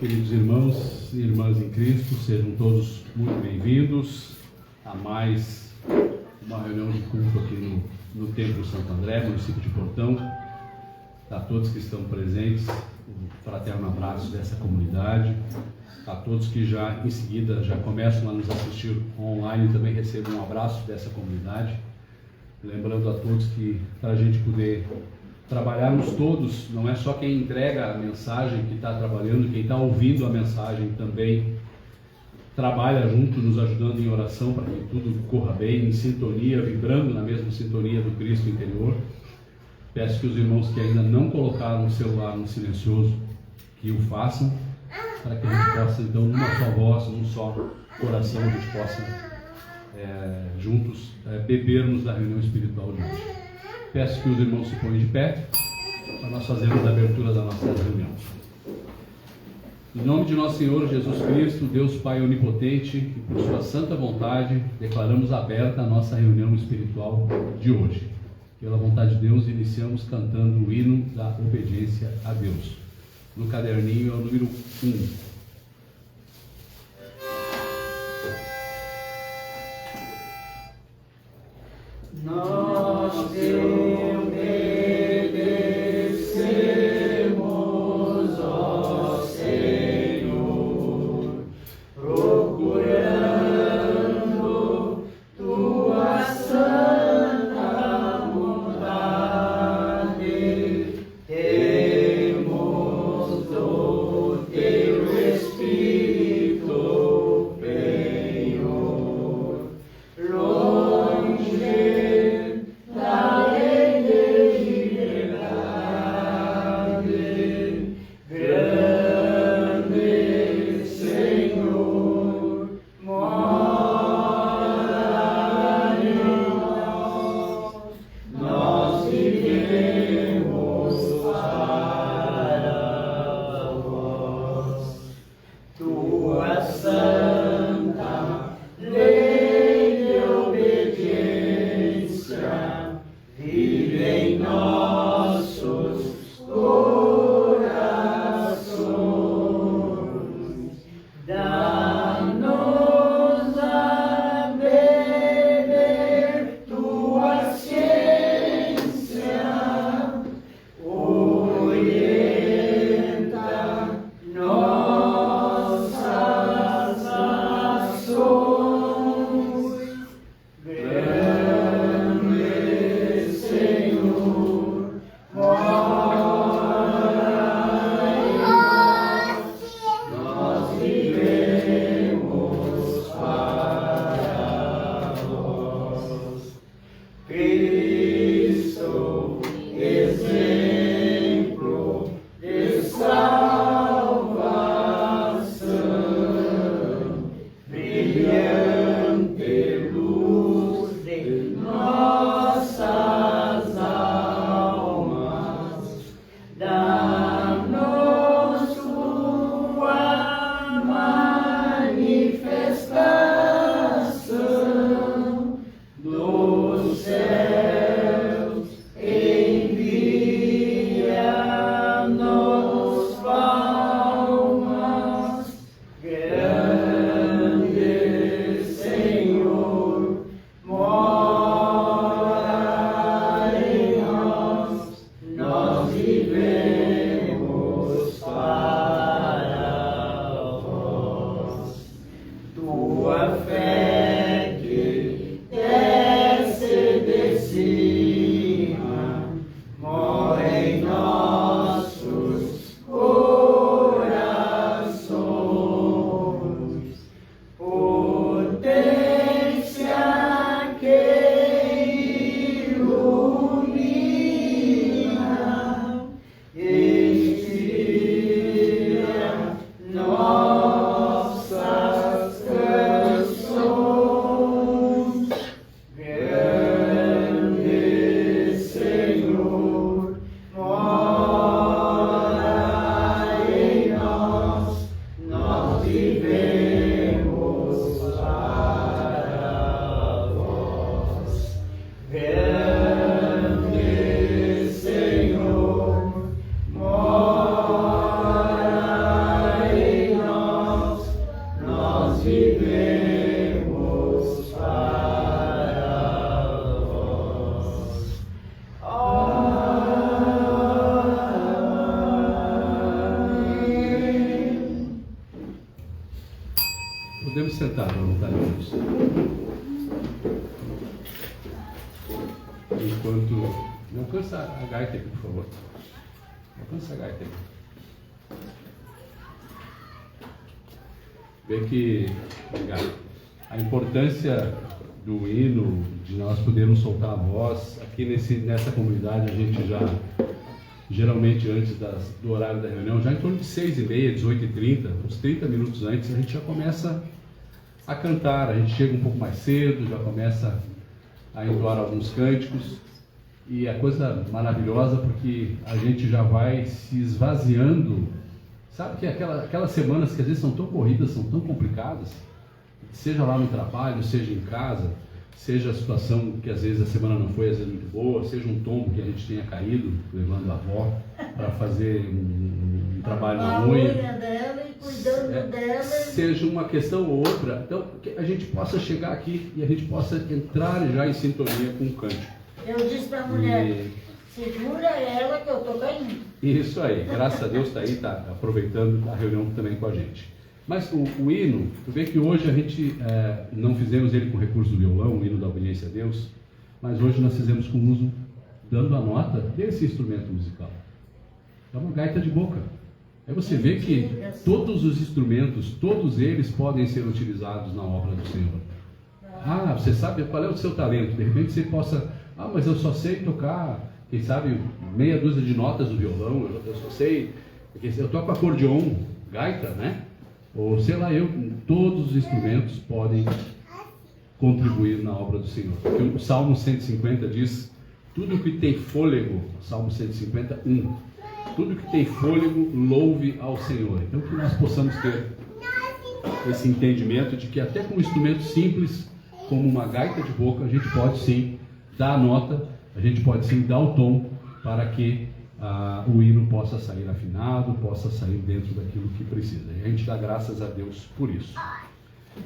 Queridos irmãos e irmãs em Cristo, sejam todos muito bem-vindos a mais uma reunião de culto aqui no Templo Santo André, município de Portão. A todos que estão presentes, um fraterno abraço dessa comunidade. A todos que já em seguida já começam a nos assistir online, também recebam um abraço dessa comunidade. Lembrando a todos que para a gente poder trabalharmos todos, não é só quem entrega a mensagem que está trabalhando, quem está ouvindo a mensagem também trabalha junto, nos ajudando em oração para que tudo corra bem, em sintonia, vibrando na mesma sintonia do Cristo interior. Peço que os irmãos que ainda não colocaram o celular no silencioso, que o façam, para que a gente possa então, numa só voz, num só coração, a gente possa juntos bebermos da reunião espiritual de hoje. Peço que os irmãos se ponham de pé para nós fazermos a abertura da nossa reunião. Em nome de nosso Senhor Jesus Cristo, Deus Pai Onipotente, e por sua santa vontade, declaramos aberta a nossa reunião espiritual de hoje. Pela vontade de Deus, iniciamos cantando o hino da obediência a Deus. No caderninho é o número 1. Nós te obedecemos, ó Senhor, procurando tua santa vontade. Temos do teu Espírito penhor, longe da lei de liberdade, grande Senhor, mora em nós. Nós vivemos para vós, tua santa lei de obediência vive em nossos corações. Dá-nos a beber tua ciência, orienta nossas ações. Grande Senhor, mora em nós. Nós vivemos para vós. Cristo, exemplo de salvação, brilhante luz de nossas almas, dá-nos tua manifestação dos céus, envia-nos palmas. Grande Senhor, mora em nós. Nós vivemos para vós. Tua fé que desce de cima, mora em nossos corações. Potência que ilumina, inspira nossas canções. vivemos para vós. Amém. Podemos sentar voluntariamente. Enquanto... Alcança a gaita aqui, por favor. Alcança a gaita aqui. Vê que, obrigado, a importância do hino, de nós podermos soltar a voz, aqui nessa comunidade a gente já, geralmente antes do horário da reunião, já em torno de 6h30, 18h30, uns 30 minutos antes, a gente já começa a cantar, a gente chega um pouco mais cedo, já começa a entoar alguns cânticos, e é coisa maravilhosa porque a gente já vai se esvaziando. Sabe que aquelas semanas que às vezes são tão corridas, são tão complicadas, seja lá no trabalho, seja em casa, seja a situação que às vezes a semana não foi às vezes muito boa, seja um tombo que a gente tenha caído, levando a avó para fazer um trabalho na unha dela e cuidando dela. Seja uma questão ou outra, então que a gente possa chegar aqui e a gente possa entrar já em sintonia com o cântico. Eu disse para a mulher, segura ela que eu estou caindo. Isso aí, graças a Deus está aí, está aproveitando a reunião também com a gente. Mas o hino, tu vê que hoje a gente não fizemos ele com recurso do violão, o hino da obediência a Deus, mas hoje nós fizemos com uso, dando a nota desse instrumento musical. É uma gaita de boca. Aí você vê que todos os instrumentos, todos eles podem ser utilizados na obra do Senhor. Ah, você sabe qual é o seu talento, de repente você possa, mas eu só sei tocar, quem sabe, meia dúzia de notas do violão, eu só sei, eu toco acordeon, gaita, né? Ou sei lá, todos os instrumentos podem contribuir na obra do Senhor. Porque o Salmo 150 diz, tudo que tem fôlego, Salmo 151, tudo que tem fôlego, louve ao Senhor. Então que nós possamos ter esse entendimento de que até com um instrumento simples, como uma gaita de boca, a gente pode sim dar a nota, a gente pode sim dar o tom para que o hino possa sair afinado, possa sair dentro daquilo que precisa. E a gente dá graças a Deus por isso.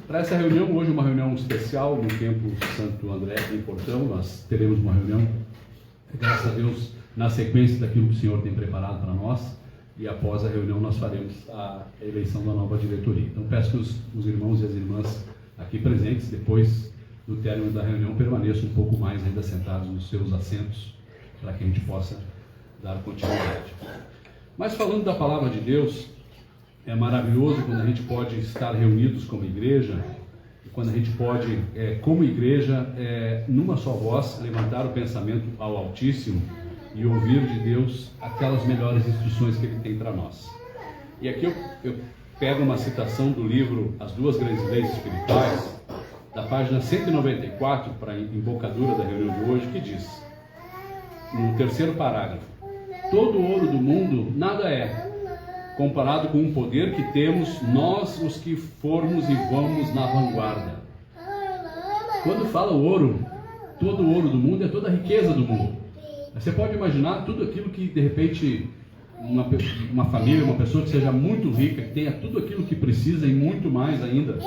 Para essa reunião, hoje uma reunião especial no Templo Santo André em Portão, nós teremos uma reunião, graças a Deus, na sequência daquilo que o Senhor tem preparado para nós, e após a reunião nós faremos a eleição da nova diretoria. Então peço que os irmãos e as irmãs aqui presentes, depois do término da reunião, permaneçam um pouco mais ainda sentados nos seus assentos, para que a gente possa dar continuidade. Mas falando da palavra de Deus, é maravilhoso quando a gente pode estar reunidos como igreja, e quando a gente pode, como igreja, numa só voz, levantar o pensamento ao Altíssimo e ouvir de Deus aquelas melhores instruções que Ele tem para nós. E aqui eu pego uma citação do livro As Duas Grandes Leis Espirituais, da página 194, para a embocadura da reunião de hoje, que diz, no terceiro parágrafo, todo o ouro do mundo nada é, comparado com o poder que temos nós os que formos e vamos na vanguarda. Quando fala ouro, todo o ouro do mundo é toda a riqueza do mundo. Você pode imaginar tudo aquilo que de repente uma família, uma pessoa que seja muito rica, que tenha tudo aquilo que precisa e muito mais ainda.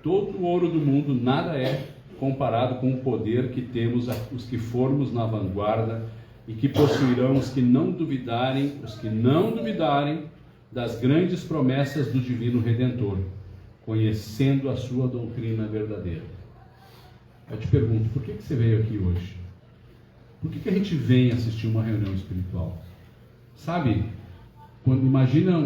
Todo o ouro do mundo nada é comparado com o poder que temos os que formos na vanguarda e que possuirão os que não duvidarem das grandes promessas do Divino Redentor, conhecendo a sua doutrina verdadeira. Eu te pergunto, por que você veio aqui hoje? Por que a gente vem assistir uma reunião espiritual? Sabe, quando imagina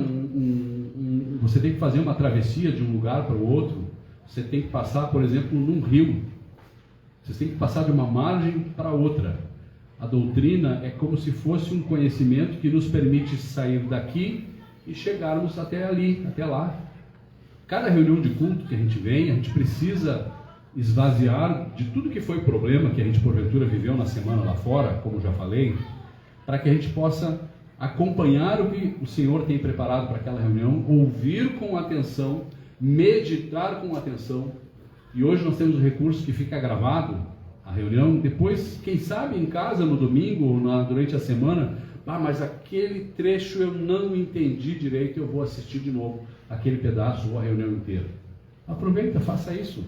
você tem que fazer uma travessia de um lugar para o outro, você tem que passar, por exemplo, num rio. Você tem que passar de uma margem para outra. A doutrina é como se fosse um conhecimento que nos permite sair daqui e chegarmos até ali, até lá. Cada reunião de culto que a gente vem, a gente precisa esvaziar de tudo que foi problema que a gente porventura viveu na semana lá fora, como já falei, para que a gente possa acompanhar o que o Senhor tem preparado para aquela reunião, ouvir com atenção, meditar com atenção. E hoje nós temos o recurso que fica gravado, a reunião, depois, quem sabe em casa no domingo ou durante a semana, mas aquele trecho eu não entendi direito, eu vou assistir de novo aquele pedaço ou a reunião inteira. Aproveita, faça isso.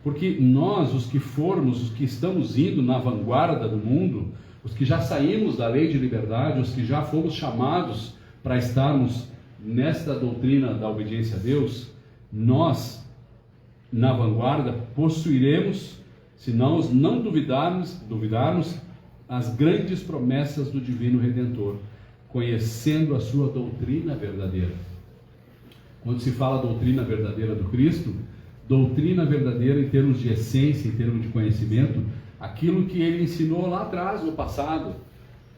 Porque nós, os que formos, os que estamos indo na vanguarda do mundo, os que já saímos da lei de liberdade, os que já fomos chamados para estarmos nesta doutrina da obediência a Deus, nós, na vanguarda, possuiremos, se nós não duvidarmos, as grandes promessas do Divino Redentor, conhecendo a sua doutrina verdadeira. Quando se fala doutrina verdadeira do Cristo, doutrina verdadeira em termos de essência, em termos de conhecimento, aquilo que ele ensinou lá atrás, no passado,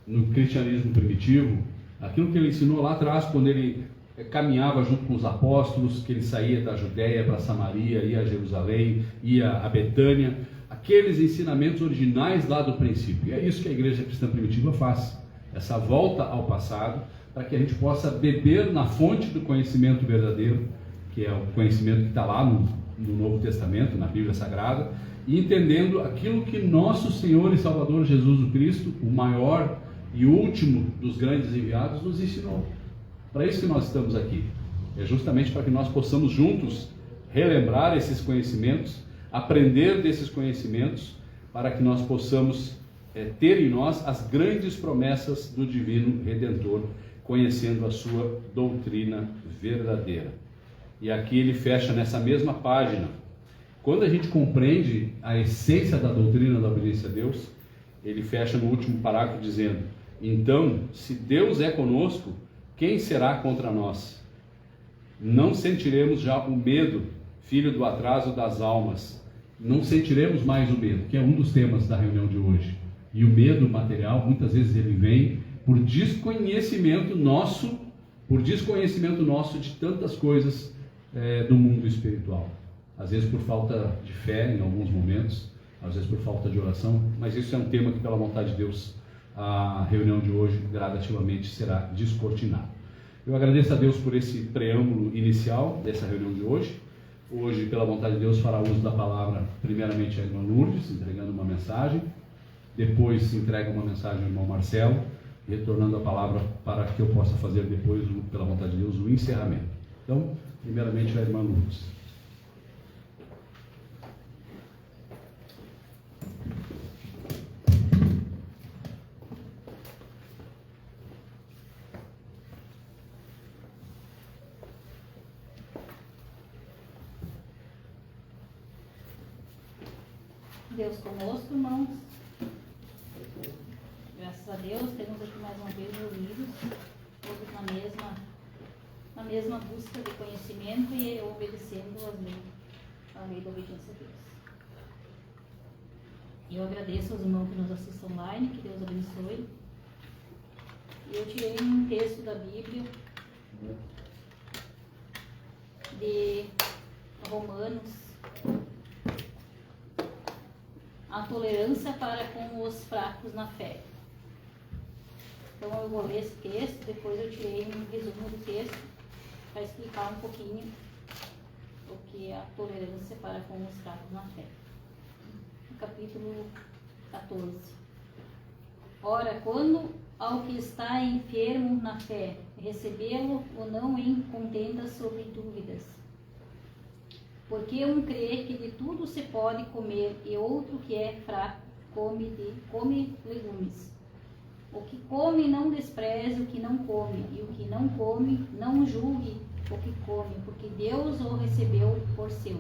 no cristianismo primitivo, aquilo que ele ensinou lá atrás, quando ele caminhava junto com os apóstolos, que ele saía da Judéia para Samaria, ia a Jerusalém, ia a Betânia, aqueles ensinamentos originais lá do princípio. E é isso que a igreja cristã primitiva faz, essa volta ao passado, para que a gente possa beber na fonte do conhecimento verdadeiro, que é o conhecimento que está lá no Novo Testamento, na Bíblia Sagrada, e entendendo aquilo que nosso Senhor e Salvador Jesus Cristo, o maior e último dos grandes enviados, nos ensinou. Para isso que nós estamos aqui. É justamente para que nós possamos juntos relembrar esses conhecimentos, aprender desses conhecimentos, para que nós possamos ter em nós as grandes promessas do Divino Redentor, conhecendo a sua doutrina verdadeira. E aqui ele fecha nessa mesma página. Quando a gente compreende a essência da doutrina da obediência a Deus, ele fecha no último parágrafo dizendo: então, se Deus é conosco, quem será contra nós? Não sentiremos já o medo, filho do atraso das almas. Não sentiremos mais o medo, que é um dos temas da reunião de hoje. E o medo material, muitas vezes ele vem por desconhecimento nosso de tantas coisas do mundo espiritual. Às vezes por falta de fé em alguns momentos, às vezes por falta de oração, mas isso é um tema que, pela vontade de Deus, a reunião de hoje gradativamente será descortinado. Eu agradeço a Deus por esse preâmbulo inicial dessa reunião de hoje. Hoje, pela vontade de Deus, fará uso da palavra primeiramente a irmã Lourdes, entregando uma mensagem. Depois entrega uma mensagem ao irmão Marcelo, retornando a palavra para que eu possa fazer depois, pela vontade de Deus, o encerramento. Então, primeiramente a irmã Lourdes. Deus conosco, irmãos. Graças a Deus, temos aqui mais uma vez reunidos, todos na mesma busca de conhecimento e obedecendo a lei da obediência a Deus. E eu agradeço aos irmãos que nos assistem online, que Deus abençoe. E eu tirei um texto da Bíblia, de Romanos, a tolerância para com os fracos na fé. Então eu vou ler esse texto, depois eu tirei um resumo do texto para explicar um pouquinho o que é a tolerância para com os fracos na fé. No capítulo 14. Ora, quando ao que está enfermo na fé, recebê-lo ou não em contenda sobre dúvidas. Porque um crê que de tudo se pode comer e outro que é fraco come legumes. O que come não despreze o que não come, e o que não come não julgue o que come, porque Deus o recebeu por seu.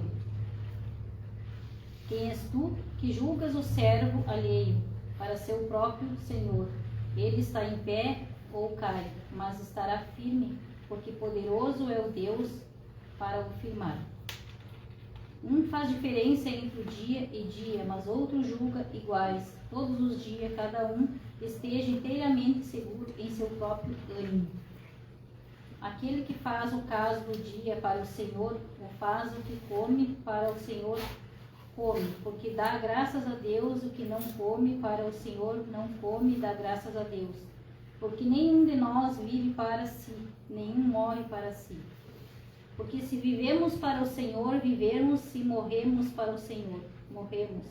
Quem és tu que julgas o servo alheio para seu próprio Senhor? Ele está em pé ou cai, mas estará firme, porque poderoso é o Deus para o firmar. Um faz diferença entre o dia e dia, mas outro julga iguais. Todos os dias, cada um esteja inteiramente seguro em seu próprio ânimo. Aquele que faz o caso do dia para o Senhor, ou faz o que come para o Senhor, come, porque dá graças a Deus. O que não come para o Senhor, não come e dá graças a Deus. Porque nenhum de nós vive para si, nenhum morre para si. Porque se vivemos para o Senhor, vivemos, se morremos para o Senhor, morremos.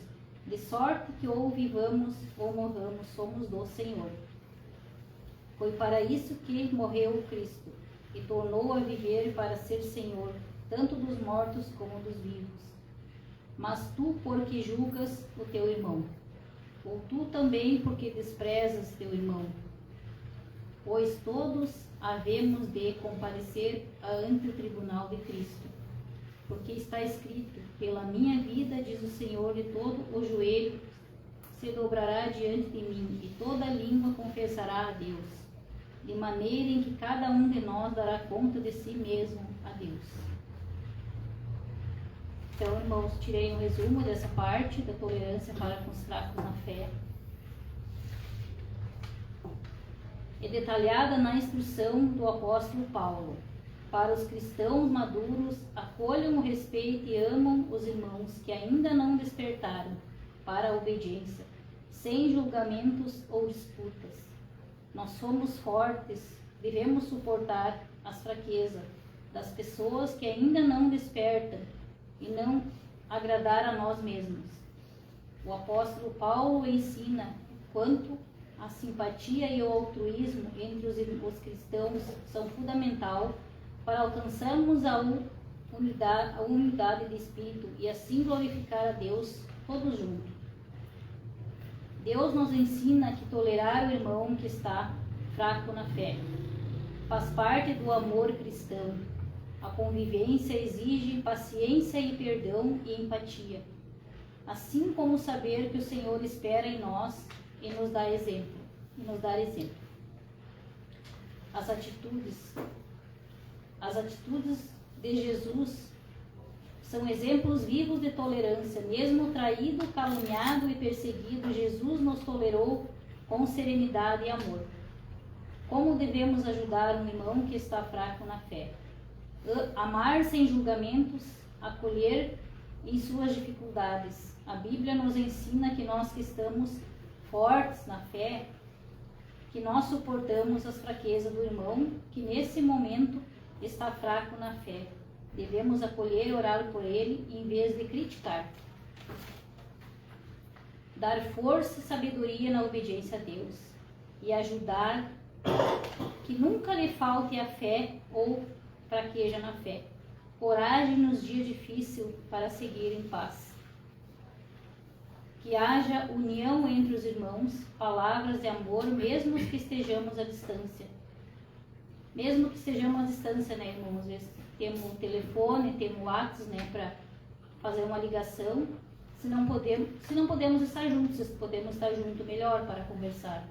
De sorte que ou vivamos ou morramos, somos do Senhor. Foi para isso que morreu Cristo, e tornou a viver para ser Senhor, tanto dos mortos como dos vivos. Mas tu, por que julgas o teu irmão? Ou tu também, porque desprezas teu irmão? Pois todos havemos de comparecer ante o tribunal de Cristo. Porque está escrito: pela minha vida, diz o Senhor, de todo o joelho se dobrará diante de mim, e toda língua confessará a Deus, de maneira em que cada um de nós dará conta de si mesmo a Deus. Então, irmãos, tirei um resumo dessa parte da tolerância para com os fracos na fé. É detalhada na instrução do apóstolo Paulo. Para os cristãos maduros, acolham o respeito e amam os irmãos que ainda não despertaram para a obediência, sem julgamentos ou disputas. Nós somos fortes, devemos suportar as fraquezas das pessoas que ainda não despertam e não agradar a nós mesmos. O apóstolo Paulo ensina quanto a simpatia e o altruísmo entre os cristãos são fundamental para alcançarmos a unidade de espírito e assim glorificar a Deus todos juntos. Deus nos ensina que tolerar o irmão que está fraco na fé faz parte do amor cristão. A convivência exige paciência e perdão e empatia, assim como saber que o Senhor espera em nós e nos dar exemplo. As atitudes de Jesus são exemplos vivos de tolerância. Mesmo traído, caluniado e perseguido, Jesus nos tolerou com serenidade e amor. Como devemos ajudar um irmão que está fraco na fé? Amar sem julgamentos, acolher em suas dificuldades. A Bíblia nos ensina que nós que estamos fortes na fé, que nós suportamos as fraquezas do irmão que nesse momento está fraco na fé. Devemos acolher e orar por ele em vez de criticar. Dar força e sabedoria na obediência a Deus e ajudar que nunca lhe falte a fé ou fraqueja na fé. Coragem nos dias difíceis para seguir em paz. Que haja união entre os irmãos, palavras de amor, mesmo que estejamos à distância. Mesmo que estejamos à distância, né, irmãos? Às vezes temos o telefone, temos o WhatsApp, né, para fazer uma ligação. Se não podemos estar juntos, se podemos estar juntos, melhor para conversar.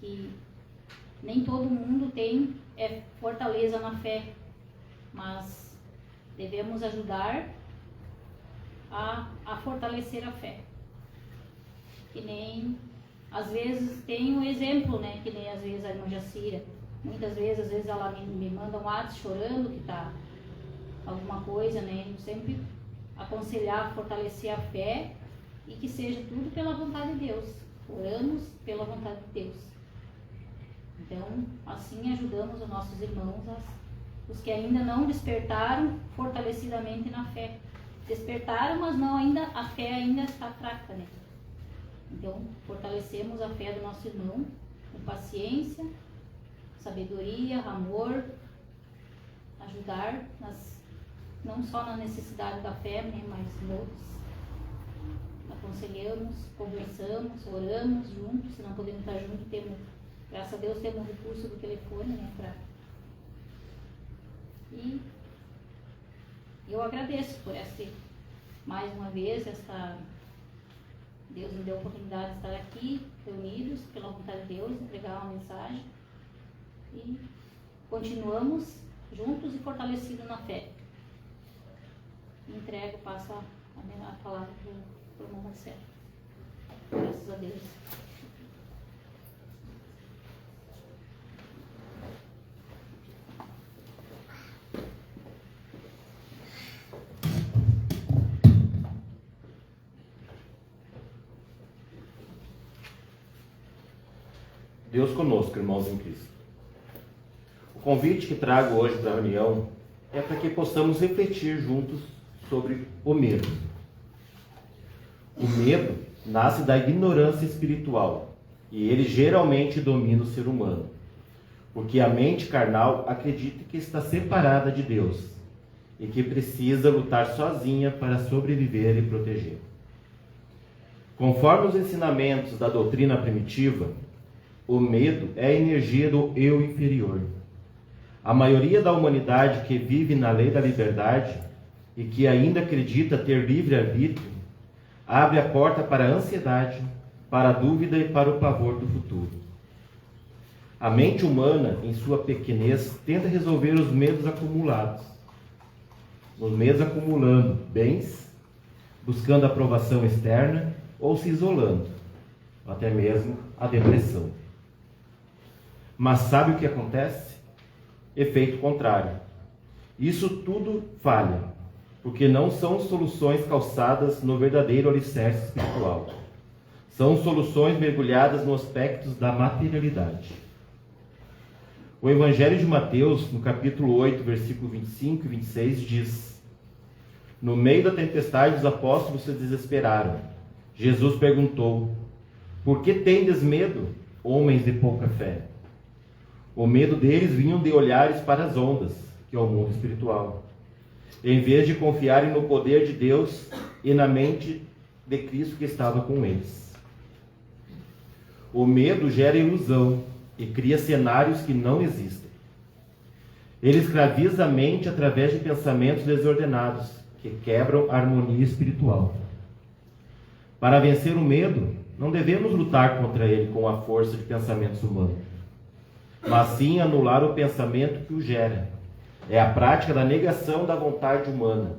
Que nem todo mundo tem fortaleza na fé, mas devemos ajudar a fortalecer a fé. Que nem, às vezes, tem um exemplo, né, que nem às vezes a irmã Jacira, muitas vezes, às vezes ela me manda um WhatsApp chorando que tá alguma coisa, né, eu sempre aconselhar, fortalecer a fé e que seja tudo pela vontade de Deus. Oramos pela vontade de Deus. Então, assim ajudamos os nossos irmãos, os que ainda não despertaram fortalecidamente na fé. Despertaram, mas não ainda, a fé ainda está fraca, né? Então, fortalecemos a fé do nosso irmão com paciência, sabedoria, amor, ajudar não só na necessidade da fé, né, mas em outros. Aconselhamos, conversamos, oramos juntos. Se não podemos estar juntos, graças a Deus temos o recurso do telefone, né, E eu agradeço por mais uma vez, Deus me deu a oportunidade de estar aqui, reunidos pela vontade de Deus, entregar uma mensagem. E continuamos juntos e fortalecidos na fé. Passo a palavra para o irmão Marcelo. Graças a Deus. Deus conosco, irmãos em Cristo. O convite que trago hoje para a reunião é para que possamos refletir juntos sobre o medo. O medo nasce da ignorância espiritual e ele geralmente domina o ser humano, porque a mente carnal acredita que está separada de Deus e que precisa lutar sozinha para sobreviver e proteger. Conforme os ensinamentos da doutrina primitiva, o medo é a energia do eu inferior. A maioria da humanidade que vive na lei da liberdade e que ainda acredita ter livre-arbítrio, abre a porta para a ansiedade, para a dúvida e para o pavor do futuro. A mente humana, em sua pequenez, tenta resolver os medos acumulados. Os medos acumulando bens, buscando aprovação externa ou se isolando, até mesmo a depressão. Mas sabe o que acontece? Efeito contrário. Isso tudo falha, porque não são soluções calçadas no verdadeiro alicerce espiritual. São soluções mergulhadas nos aspectos da materialidade. O Evangelho de Mateus, no capítulo 8, versículo 25 e 26, diz: No meio da tempestade, os apóstolos se desesperaram. Jesus perguntou: Por que tendes medo, homens de pouca fé? O medo deles vinha de olhares para as ondas, que é o mundo espiritual, em vez de confiarem no poder de Deus e na mente de Cristo que estava com eles. O medo gera ilusão e cria cenários que não existem. Ele escraviza a mente através de pensamentos desordenados, que quebram a harmonia espiritual. Para vencer o medo, não devemos lutar contra ele com a força de pensamentos humanos, mas sim anular o pensamento que o gera. É a prática da negação da vontade humana.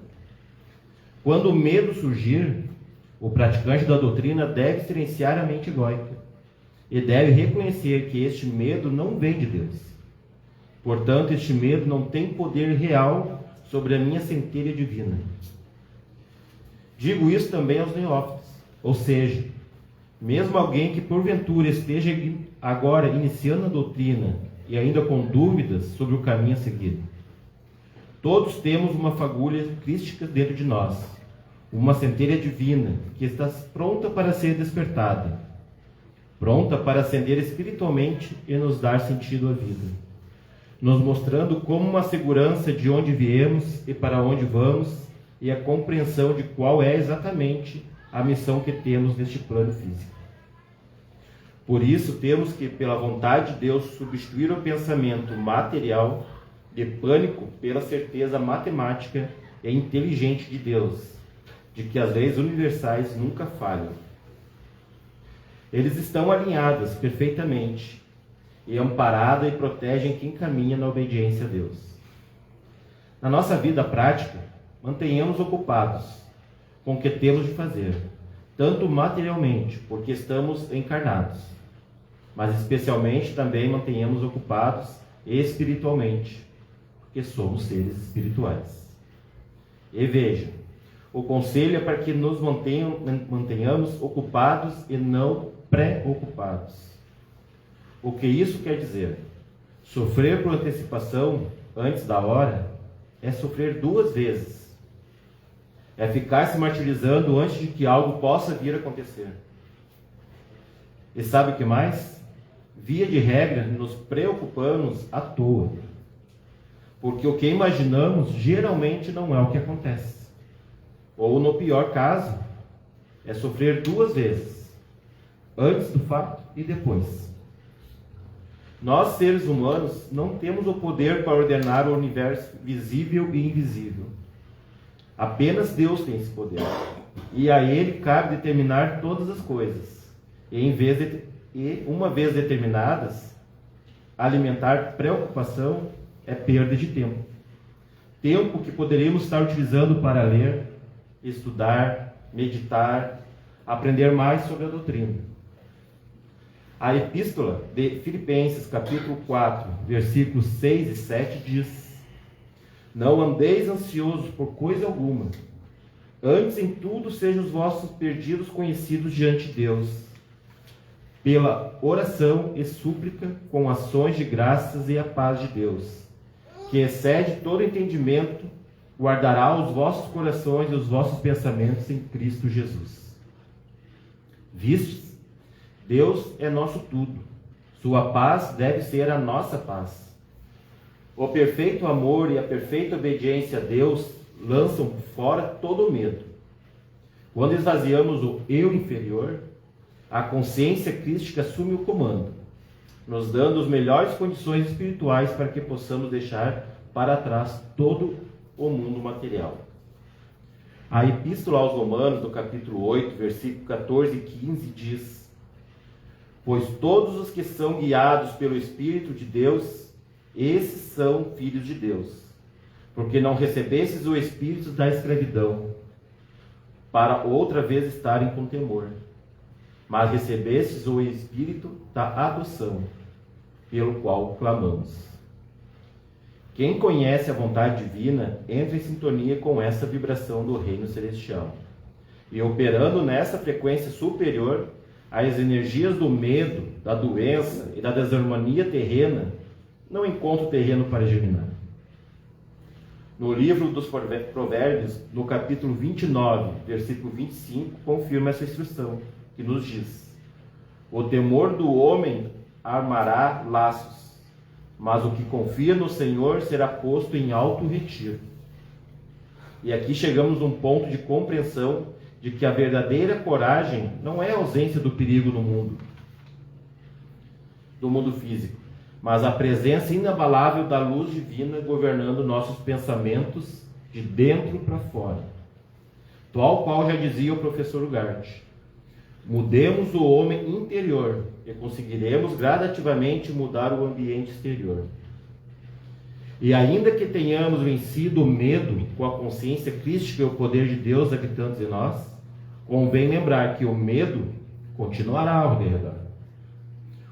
Quando o medo surgir, o praticante da doutrina deve silenciar a mente egóica e deve reconhecer que este medo não vem de Deus. Portanto, este medo não tem poder real sobre a minha centelha divina. Digo isso também aos neófitos, ou seja, mesmo alguém que porventura esteja agora iniciando a doutrina e ainda com dúvidas sobre o caminho a seguir. Todos temos uma fagulha crística dentro de nós, uma centelha divina que está pronta para ser despertada, pronta para ascender espiritualmente e nos dar sentido à vida, nos mostrando como uma segurança de onde viemos e para onde vamos e a compreensão de qual é exatamente a missão que temos neste plano físico. Por isso, temos que, pela vontade de Deus, substituir o pensamento material de pânico pela certeza matemática e inteligente de Deus, de que as leis universais nunca falham. Eles estão alinhadas perfeitamente e amparada e protegem quem caminha na obediência a Deus. Na nossa vida prática, mantenhamos ocupados com o que temos de fazer, tanto materialmente, porque estamos encarnados, mas especialmente também mantenhamos ocupados espiritualmente, porque somos seres espirituais. E veja, o conselho é para que nos mantenhamos ocupados e não preocupados. O que isso quer dizer? Sofrer por antecipação antes da hora é sofrer duas vezes. É ficar se martirizando antes de que algo possa vir a acontecer. E sabe o que mais? Via de regra, nos preocupamos à toa. Porque o que imaginamos geralmente não é o que acontece. Ou, no pior caso, é sofrer duas vezes, antes do fato e depois. Nós, seres humanos, não temos o poder para ordenar o universo visível e invisível. Apenas Deus tem esse poder. E a Ele cabe determinar todas as coisas. E uma vez determinadas, alimentar preocupação é perda de tempo. Tempo que poderíamos estar utilizando para ler, estudar, meditar, aprender mais sobre a doutrina. A epístola de Filipenses, capítulo 4, versículos 6 e 7 diz: Não andeis ansiosos por coisa alguma, antes em tudo sejam os vossos pedidos conhecidos diante de Deus, pela oração e súplica, com ações de graças, e a paz de Deus, que excede todo entendimento, guardará os vossos corações e os vossos pensamentos em Cristo Jesus. Vistes? Deus é nosso tudo. Sua paz deve ser a nossa paz. O perfeito amor e a perfeita obediência a Deus lançam fora todo o medo. Quando esvaziamos o eu inferior, a consciência crística assume o comando, nos dando as melhores condições espirituais para que possamos deixar para trás todo o mundo material. A Epístola aos Romanos, no capítulo 8, versículo 14 e 15, diz: pois todos os que são guiados pelo Espírito de Deus, esses são filhos de Deus. Porque não recebestes o espírito da escravidão, para outra vez estarem com temor, mas recebestes o espírito da adoção, pelo qual clamamos. Quem conhece a vontade divina entra em sintonia com essa vibração do reino celestial. E operando nessa frequência superior, as energias do medo, da doença e da desarmonia terrena não encontram terreno para germinar. No livro dos Provérbios, no capítulo 29, versículo 25, confirma essa instrução, que nos diz: o temor do homem armará laços, mas o que confia no Senhor será posto em alto retiro. E aqui chegamos a um ponto de compreensão de que a verdadeira coragem não é a ausência do perigo no mundo, do mundo físico, mas a presença inabalável da luz divina governando nossos pensamentos de dentro para fora. Tal qual já dizia o professor Ugarte: mudemos o homem interior e conseguiremos gradativamente mudar o ambiente exterior. E ainda que tenhamos vencido o medo com a consciência crística e o poder de Deus habitando em nós, convém lembrar que o medo continuará ao redor.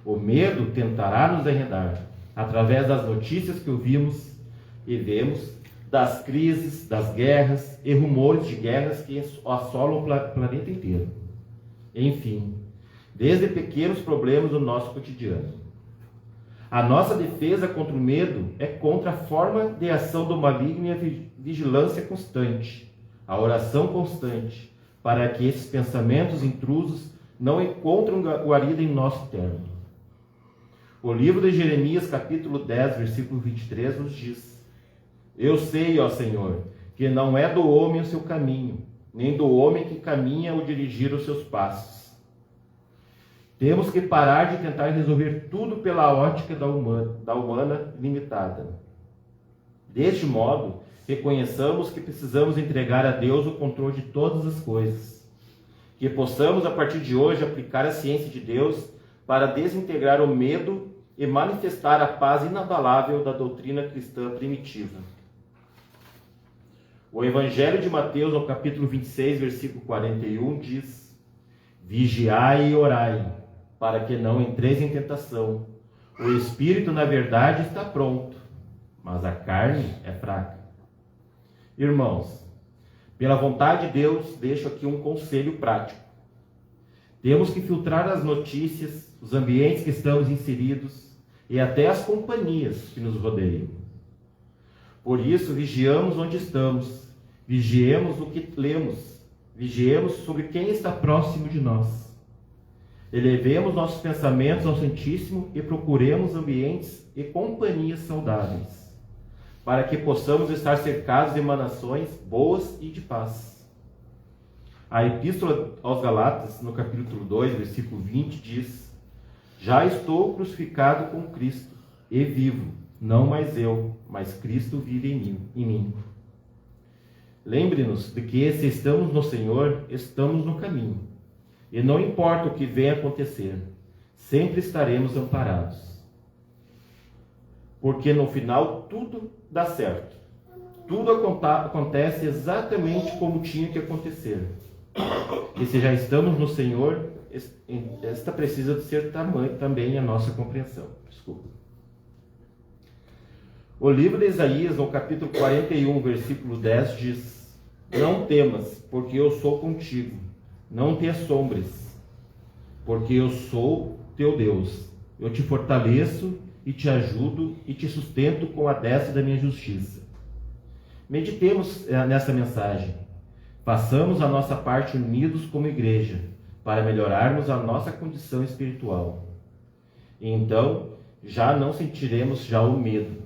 O medo tentará nos arredar, através das notícias que ouvimos e vemos, das crises, das guerras e rumores de guerras que assolam o planeta inteiro. Enfim, desde pequenos problemas do nosso cotidiano. A nossa defesa contra o medo é contra a forma de ação do maligno e a vigilância constante, a oração constante, para que esses pensamentos intrusos não encontrem guarida em nosso termo. O livro de Jeremias, capítulo 10, versículo 23, nos diz: eu sei, ó Senhor, que não é do homem o seu caminho, nem do homem que caminha ou dirigir os seus passos. Temos que parar de tentar resolver tudo pela ótica da humana limitada. Deste modo, reconheçamos que precisamos entregar a Deus o controle de todas as coisas. Que possamos, a partir de hoje, aplicar a ciência de Deus para desintegrar o medo e manifestar a paz inabalável da doutrina cristã primitiva. O Evangelho de Mateus, no capítulo 26, versículo 41, diz: vigiai e orai, para que não entreis em tentação. O espírito, na verdade, está pronto, mas a carne é fraca. Irmãos, pela vontade de Deus, deixo aqui um conselho prático. Temos que filtrar as notícias, os ambientes que estamos inseridos e até as companhias que nos rodeiam. Por isso, vigiamos onde estamos, vigiemos o que lemos, vigiemos sobre quem está próximo de nós. Elevemos nossos pensamentos ao Santíssimo e procuremos ambientes e companhias saudáveis, para que possamos estar cercados de emanações boas e de paz. A Epístola aos Galatas, no capítulo 2, versículo 20, diz: já estou crucificado com Cristo e vivo, não mais eu, mas Cristo vive em mim. Lembre-nos de que se estamos no Senhor, estamos no caminho. E não importa o que venha acontecer, sempre estaremos amparados. Porque no final tudo dá certo. Tudo acontece exatamente como tinha que acontecer. E se já estamos no Senhor, esta precisa de ser também a nossa compreensão. Desculpa. O livro de Isaías, no capítulo 41, versículo 10, diz: não temas, porque eu sou contigo. Não te assombres, porque eu sou teu Deus. Eu te fortaleço e te ajudo e te sustento com a destra da minha justiça. Meditemos nessa mensagem. Façamos a nossa parte unidos como igreja, para melhorarmos a nossa condição espiritual. E então, já não sentiremos já o medo.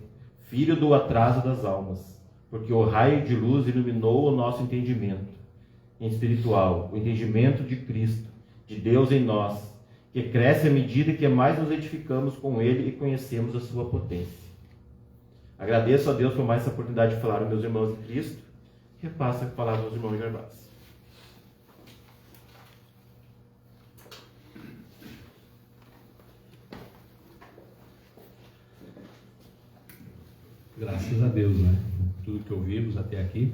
filho do atraso das almas, porque o raio de luz iluminou o nosso entendimento espiritual, o entendimento de Cristo, de Deus em nós, que cresce à medida que mais nos edificamos com Ele e conhecemos a sua potência. Agradeço a Deus por mais essa oportunidade de falar aos meus irmãos em Cristo. Repassa a palavra aos irmãos Gervásio. Graças a Deus, né? Tudo que ouvimos até aqui,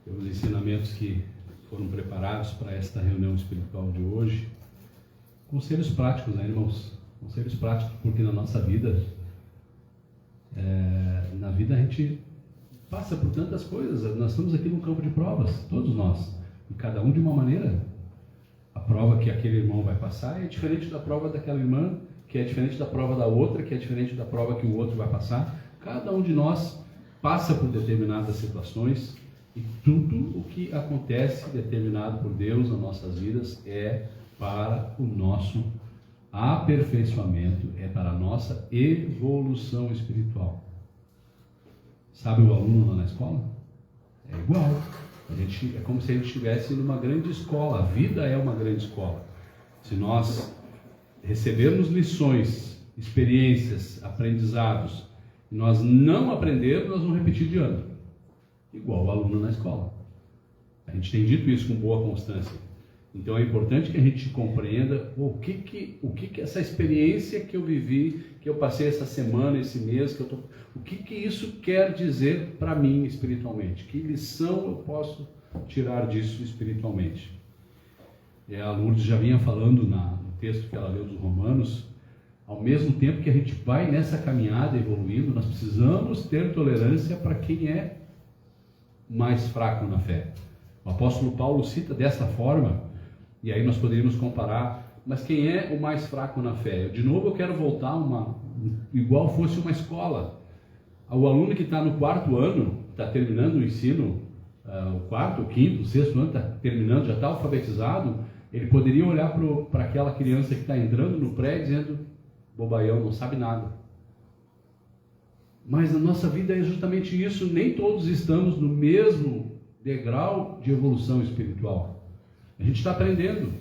os ensinamentos que foram preparados para esta reunião espiritual de hoje, conselhos práticos, né, irmãos? Conselhos práticos, porque na nossa vida, a gente passa por tantas coisas. Nós estamos aqui num campo de provas, todos nós, e cada um de uma maneira. A prova que aquele irmão vai passar é diferente da prova daquela irmã, que é diferente da prova da outra, que é diferente da prova que o outro vai passar. Cada um de nós passa por determinadas situações, e tudo o que acontece determinado por Deus nas nossas vidas é para o nosso aperfeiçoamento, é para a nossa evolução espiritual. Sabe o aluno lá na escola? É igual. É como se a gente estivesse numa grande escola. A vida é uma grande escola. Se nós recebermos lições, experiências, aprendizados, e nós não aprendermos, nós vamos repetir de ano. Igual o aluno na escola. A gente tem dito isso com boa constância. Então é importante que a gente compreenda o que essa experiência que eu vivi, que eu passei essa semana, esse mês, o que isso quer dizer para mim espiritualmente. Que lição eu posso tirar disso espiritualmente. A Lourdes já vinha falando no texto que ela leu dos Romanos, ao mesmo tempo que a gente vai nessa caminhada evoluindo, nós precisamos ter tolerância para quem é mais fraco na fé. O apóstolo Paulo cita dessa forma, e aí nós poderíamos comparar, mas quem é o mais fraco na fé? De novo eu quero voltar igual fosse uma escola. O aluno que está no 4º ano, está terminando o ensino, o 4º, o 5º, o 6º ano, está terminando, já está alfabetizado, ele poderia olhar para aquela criança que está entrando no pré dizendo, bobaião, não sabe nada. Mas na nossa vida é justamente isso, nem todos estamos no mesmo degrau de evolução espiritual. A gente está aprendendo,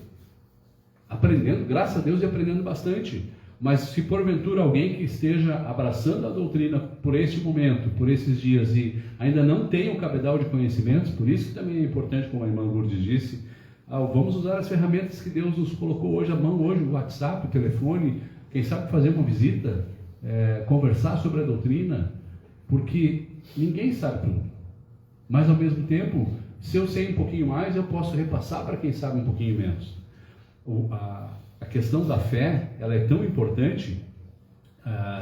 graças a Deus, e aprendendo bastante. Mas se porventura alguém que esteja abraçando a doutrina por este momento, por esses dias, e ainda não tem o cabedal de conhecimentos, por isso que também é importante, como a irmã Lourdes disse, vamos usar as ferramentas que Deus nos colocou hoje à mão, hoje o WhatsApp, o telefone, quem sabe fazer uma visita, conversar sobre a doutrina, porque ninguém sabe tudo. Mas ao mesmo tempo, se eu sei um pouquinho mais, eu posso repassar para quem sabe um pouquinho menos. A questão da fé, ela é tão importante,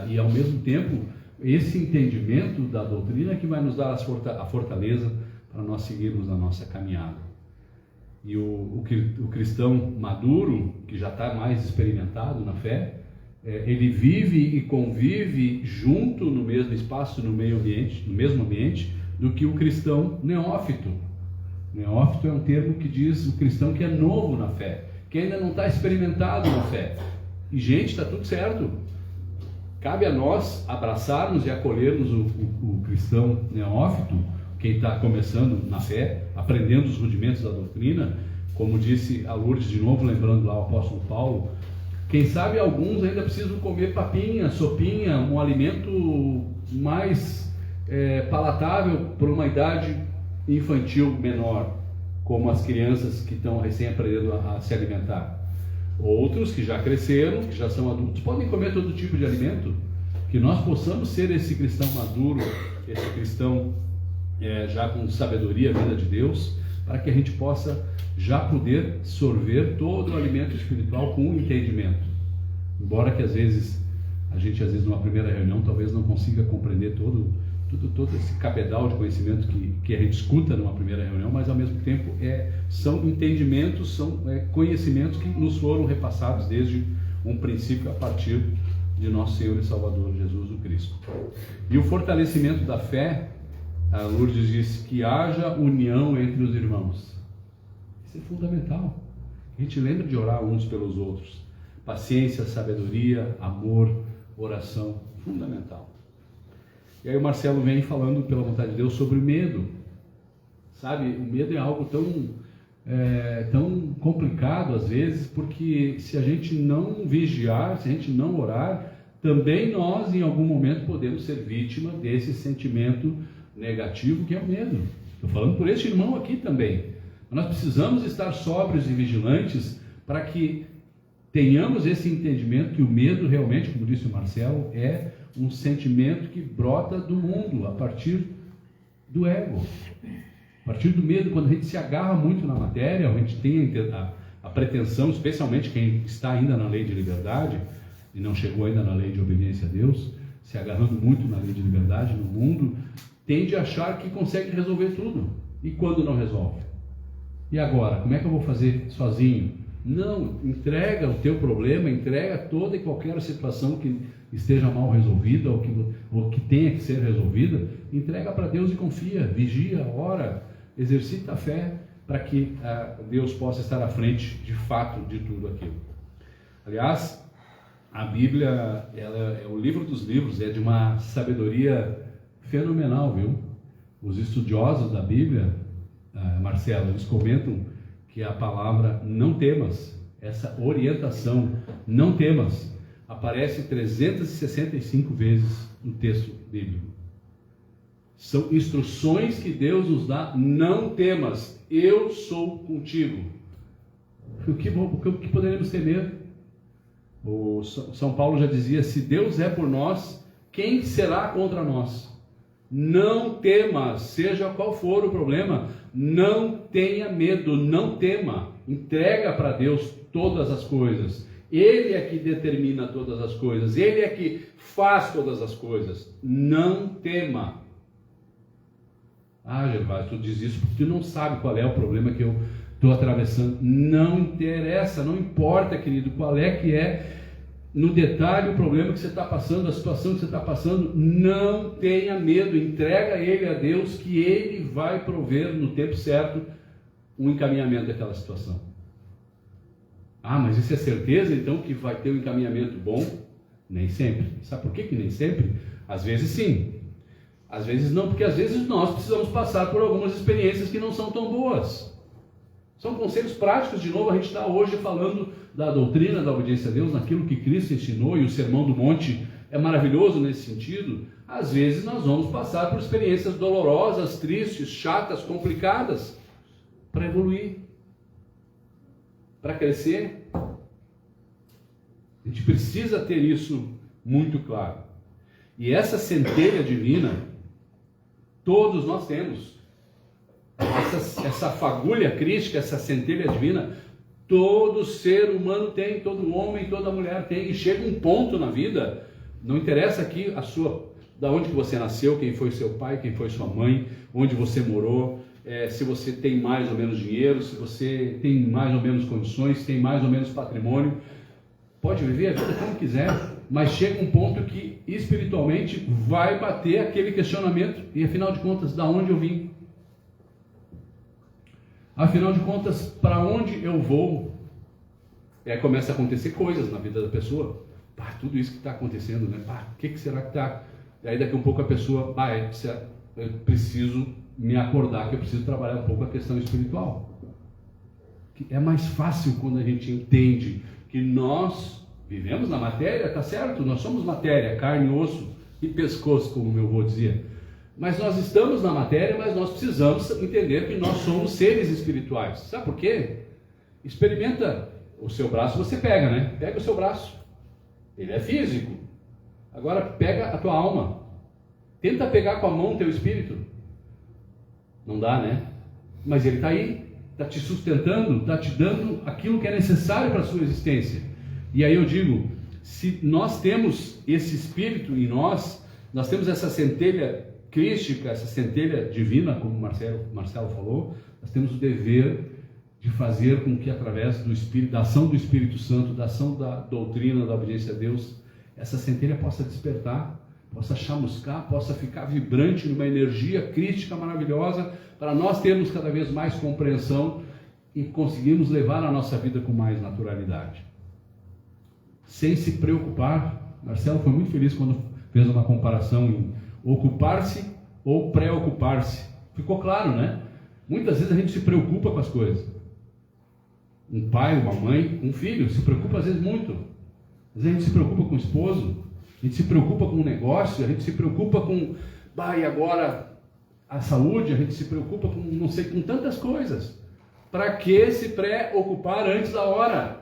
e ao mesmo tempo, esse entendimento da doutrina que vai nos dar a fortaleza para nós seguirmos na nossa caminhada. E o cristão maduro, que já está mais experimentado na fé, ele vive e convive junto no mesmo espaço, no mesmo ambiente, do que o cristão neófito. Neófito é um termo que diz o cristão que é novo na fé, que ainda não está experimentado na fé. E gente, está tudo certo. Cabe a nós abraçarmos e acolhermos o cristão neófito, quem está começando na fé, aprendendo os rudimentos da doutrina, como disse a Lourdes de novo, lembrando lá o apóstolo Paulo, quem sabe alguns ainda precisam comer papinha, sopinha, um alimento mais palatável para uma idade infantil menor, como as crianças que estão recém aprendendo a se alimentar. Outros que já cresceram, que já são adultos, podem comer todo tipo de alimento, que nós possamos ser esse cristão maduro, esse cristão já com sabedoria, vinda de Deus, para que a gente possa já poder sorver todo o alimento espiritual com entendimento. Embora que às vezes, a gente numa primeira reunião talvez não consiga compreender todo esse cabedal de conhecimento que a gente escuta numa primeira reunião, mas ao mesmo tempo são entendimentos, são conhecimentos que nos foram repassados desde um princípio a partir de nosso Senhor e Salvador Jesus o Cristo. E o fortalecimento da fé, a Lourdes disse que haja união entre os irmãos. Isso é fundamental. A gente lembra de orar uns pelos outros. Paciência, sabedoria, amor, oração, fundamental. E aí o Marcelo vem falando, pela vontade de Deus, sobre o medo. Sabe, o medo é algo tão complicado às vezes, porque se a gente não vigiar, se a gente não orar, também nós em algum momento podemos ser vítima desse sentimento negativo que é o medo. Estou falando por esse irmão aqui também. Nós precisamos estar sóbrios e vigilantes para que tenhamos esse entendimento que o medo realmente, como disse o Marcelo, é um sentimento que brota do mundo, a partir do ego. A partir do medo, quando a gente se agarra muito na matéria, a gente tem a pretensão, especialmente quem está ainda na lei de liberdade, e não chegou ainda na lei de obediência a Deus, se agarrando muito na lei de liberdade no mundo, tende a achar que consegue resolver tudo. E quando não resolve? E agora? Como é que eu vou fazer sozinho? Não, entrega o teu problema, entrega toda e qualquer situação que esteja mal resolvida ou que tenha que ser resolvida, entrega para Deus e confia, vigia, ora, exercita a fé para que Deus possa estar à frente de fato de tudo aquilo. Aliás, a Bíblia, ela é o livro dos livros, é de uma sabedoria fenomenal, viu? Os estudiosos da Bíblia, Marcelo, eles comentam que a palavra não temas, essa orientação, não temas, aparece 365 vezes no texto bíblico. São instruções que Deus nos dá, não temas, eu sou contigo. O que poderemos temer? O São Paulo já dizia, se Deus é por nós, quem será contra nós? Não temas, seja qual for o problema, não tenha medo, não tema, entrega para Deus todas as coisas. Ele é que determina todas as coisas, Ele é que faz todas as coisas. Não tema. Gervásio, tu diz isso porque tu não sabe qual é o problema que eu estou atravessando. Não interessa, não importa, querido, qual é que é no detalhe o problema que você está passando, a situação que você está passando. Não tenha medo, entrega ele a Deus, que Ele vai prover no tempo certo um encaminhamento daquela situação. Mas isso é certeza então que vai ter um encaminhamento bom? Nem sempre. Sabe por que nem sempre? Às vezes sim, às vezes não, porque às vezes nós precisamos passar por algumas experiências que não são tão boas. São conselhos práticos. De novo, a gente está hoje falando da doutrina da obediência a Deus, naquilo que Cristo ensinou, e o Sermão do Monte é maravilhoso nesse sentido. Às vezes nós vamos passar por experiências dolorosas, tristes, chatas, complicadas, para evoluir, para crescer. A gente precisa ter isso muito claro. E essa centelha divina, todos nós temos. Essa fagulha crística, essa centelha divina, todo ser humano tem, todo homem, toda mulher tem. E chega um ponto na vida, não interessa aqui da onde que você nasceu, quem foi seu pai, quem foi sua mãe, onde você morou, se você tem mais ou menos dinheiro, se você tem mais ou menos condições, tem mais ou menos patrimônio, pode viver a vida como quiser, mas chega um ponto que espiritualmente vai bater aquele questionamento, e afinal de contas, da onde eu vim? Afinal de contas, para onde eu vou? Começa a acontecer coisas na vida da pessoa. Tudo isso que está acontecendo, né? O que será que está? E aí daqui a um pouco a pessoa, eu preciso me acordar, que eu preciso trabalhar um pouco a questão espiritual. É mais fácil quando a gente entende que nós vivemos na matéria, tá certo? Nós somos matéria, carne, osso e pescoço, como meu avô dizia. Mas nós estamos na matéria, mas nós precisamos entender que nós somos seres espirituais. Sabe por quê? Experimenta o seu braço, você pega, né? Pega o seu braço. Ele é físico. Agora pega a tua alma. Tenta pegar com a mão o teu espírito. Não dá, né? Mas ele está aí, está te sustentando, está te dando aquilo que é necessário para a sua existência. E aí eu digo, se nós temos esse espírito em nós temos essa centelha crística, essa centelha divina, como o Marcelo falou, nós temos o dever de fazer com que, através do Espírito, da ação do Espírito Santo, da ação da doutrina, da obediência a Deus, essa centelha possa despertar, possa chamuscar, possa ficar vibrante numa energia crística maravilhosa, para nós termos cada vez mais compreensão e conseguirmos levar a nossa vida com mais naturalidade. Sem se preocupar. Marcelo foi muito feliz quando fez uma comparação em ocupar-se ou preocupar-se. Ficou claro, né? Muitas vezes a gente se preocupa com as coisas. Um pai, uma mãe, um filho se preocupa às vezes muito. Às vezes a gente se preocupa com o esposo, a gente se preocupa com o negócio, a gente se preocupa com, e agora a saúde, a gente se preocupa com, não sei, com tantas coisas. Para que se preocupar antes da hora?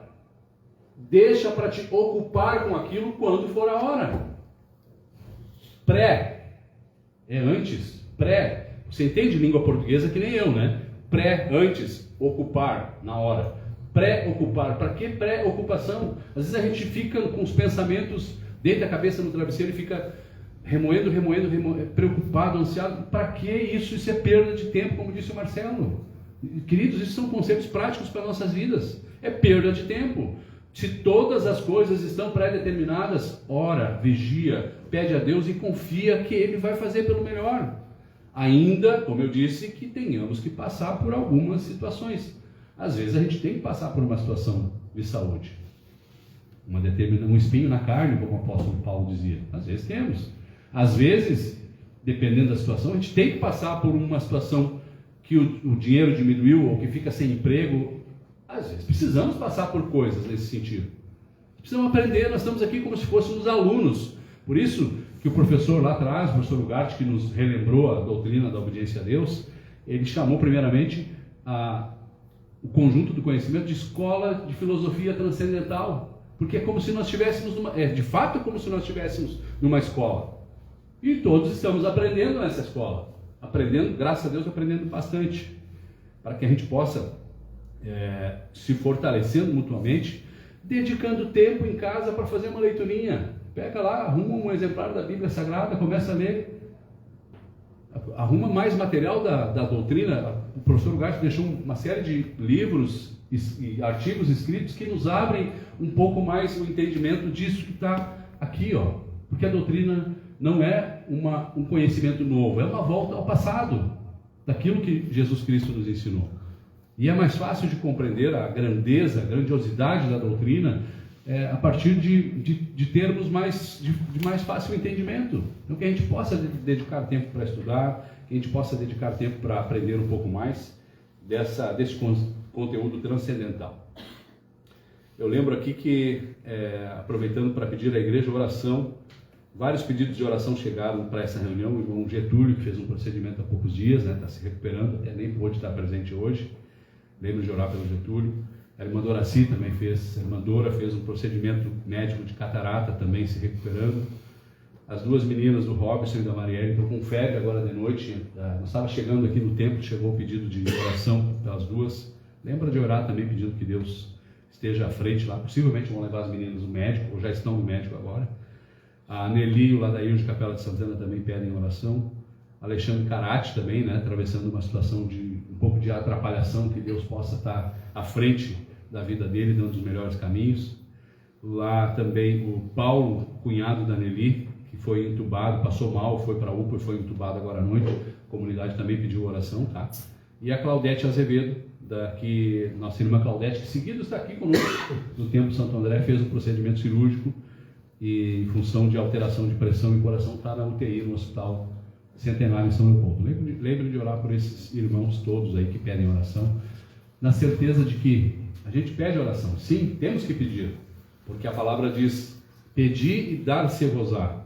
Deixa para te ocupar com aquilo quando for a hora. Pré é antes, pré. Você entende língua portuguesa que nem eu, né? Pré, antes, ocupar, na hora. Pré-ocupar. Para que pré-ocupação? Às vezes a gente fica com os pensamentos, deita a cabeça no travesseiro e fica remoendo, preocupado, ansiado. Para que isso? Isso é perda de tempo, como disse o Marcelo. Queridos, isso são conceitos práticos para nossas vidas. É perda de tempo. Se todas as coisas estão pré-determinadas, ora, vigia, pede a Deus e confia que Ele vai fazer pelo melhor. Ainda, como eu disse, que tenhamos que passar por algumas situações. Às vezes a gente tem que passar por uma situação de saúde. Um espinho na carne, como o apóstolo Paulo dizia. Às vezes temos. Às vezes, dependendo da situação, a gente tem que passar por uma situação que o dinheiro diminuiu ou que fica sem emprego. Às vezes precisamos passar por coisas nesse sentido. Precisamos aprender, nós estamos aqui como se fôssemos alunos. Por isso que o professor lá atrás, o professor Ugarte, que nos relembrou a doutrina da obediência a Deus, ele chamou primeiramente o conjunto do conhecimento de escola de filosofia transcendental. Porque é como se nós estivéssemos de fato é como se nós estivéssemos numa escola. E todos estamos aprendendo nessa escola. Aprendendo, graças a Deus, aprendendo bastante. Para que a gente possa se fortalecendo mutuamente, dedicando tempo em casa para fazer uma leiturinha. Pega lá, arruma um exemplar da Bíblia Sagrada, começa a ler. Arruma mais material da doutrina. O professor Ugarte deixou uma série de livros e artigos escritos que nos abrem um pouco mais o entendimento disso que está aqui, ó. Porque a doutrina não é um conhecimento novo, é uma volta ao passado, daquilo que Jesus Cristo nos ensinou. E é mais fácil de compreender a grandeza, a grandiosidade da doutrina a partir de termos de mais fácil entendimento. Então, que a gente possa dedicar tempo para estudar, que a gente possa dedicar tempo para aprender um pouco mais desse conteúdo transcendental. Eu lembro aqui que, aproveitando para pedir à igreja oração, vários pedidos de oração chegaram para essa reunião. O irmão Getúlio, que fez um procedimento há poucos dias, está se recuperando, até nem pôde estar presente hoje. Lembro de orar pelo Getúlio. A irmã Doraci também fez, a irmã Dora fez um procedimento médico de catarata, também se recuperando. As duas meninas do Robson e da Marielle estão com febre agora de noite. Nós estava chegando aqui no templo, chegou o pedido de oração das duas. Lembra de orar também, pedindo que Deus esteja à frente lá. Possivelmente vão levar as meninas no médico, ou já estão no médico agora. A Nelly e o Ladair de Capela de Santana também pedem oração. Alexandre Carati também, atravessando uma situação de um pouco de atrapalhação, que Deus possa estar à frente da vida dele, dando os melhores caminhos. Lá também o Paulo, cunhado da Nelly, que foi entubado, passou mal, foi para a UPA e foi entubado agora à noite. A comunidade também pediu oração, tá? E a Claudete Azevedo, nossa irmã Claudete, que seguido está aqui conosco no Templo Santo André, fez um procedimento cirúrgico e em função de alteração de pressão e coração está na UTI no Hospital Centenário em São Leopoldo. Lembre de orar por esses irmãos todos aí que pedem oração, na certeza de que a gente pede oração. Sim, temos que pedir, porque a palavra diz: pedi e dar-se-vos-á,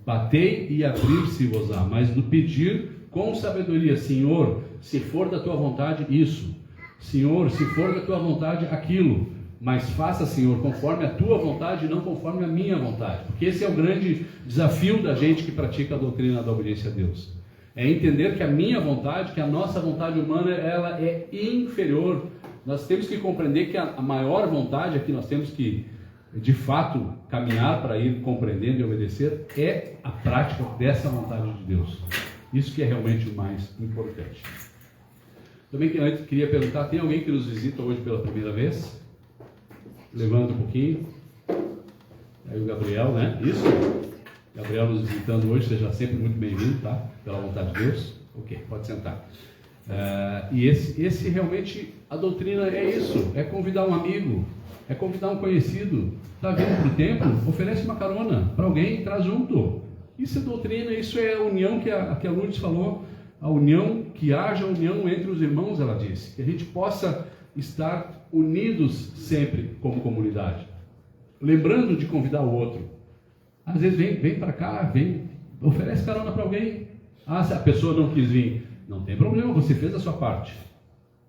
batei e abrir-se-vos-á, mas do pedir com sabedoria. Senhor, se for da tua vontade isso, Senhor, se for da tua vontade aquilo, mas faça, Senhor, conforme a tua vontade e não conforme a minha vontade. Porque esse é o grande desafio da gente que pratica a doutrina da obediência a Deus. É entender que a minha vontade, que a nossa vontade humana, ela é inferior. Nós temos que compreender que a maior vontade a que nós temos que, de fato, caminhar para ir compreendendo e obedecer é a prática dessa vontade de Deus. Isso que é realmente o mais importante. Também queria perguntar, tem alguém que nos visita hoje pela primeira vez? Levanta um pouquinho. Aí o Gabriel, Isso. Gabriel nos visitando hoje, seja sempre muito bem-vindo, tá? Pela vontade de Deus. Ok, pode sentar. E esse realmente, a doutrina é isso, é convidar um amigo, é convidar um conhecido. Está vindo para o templo, oferece uma carona para alguém e traz junto. Isso é doutrina, isso é a união que a Lourdes falou, a união, que haja união entre os irmãos, ela disse, que a gente possa estar unidos sempre como comunidade, lembrando de convidar o outro. Às vezes vem para cá, oferece carona para alguém. Ah, se a pessoa não quis vir, não tem problema, você fez a sua parte.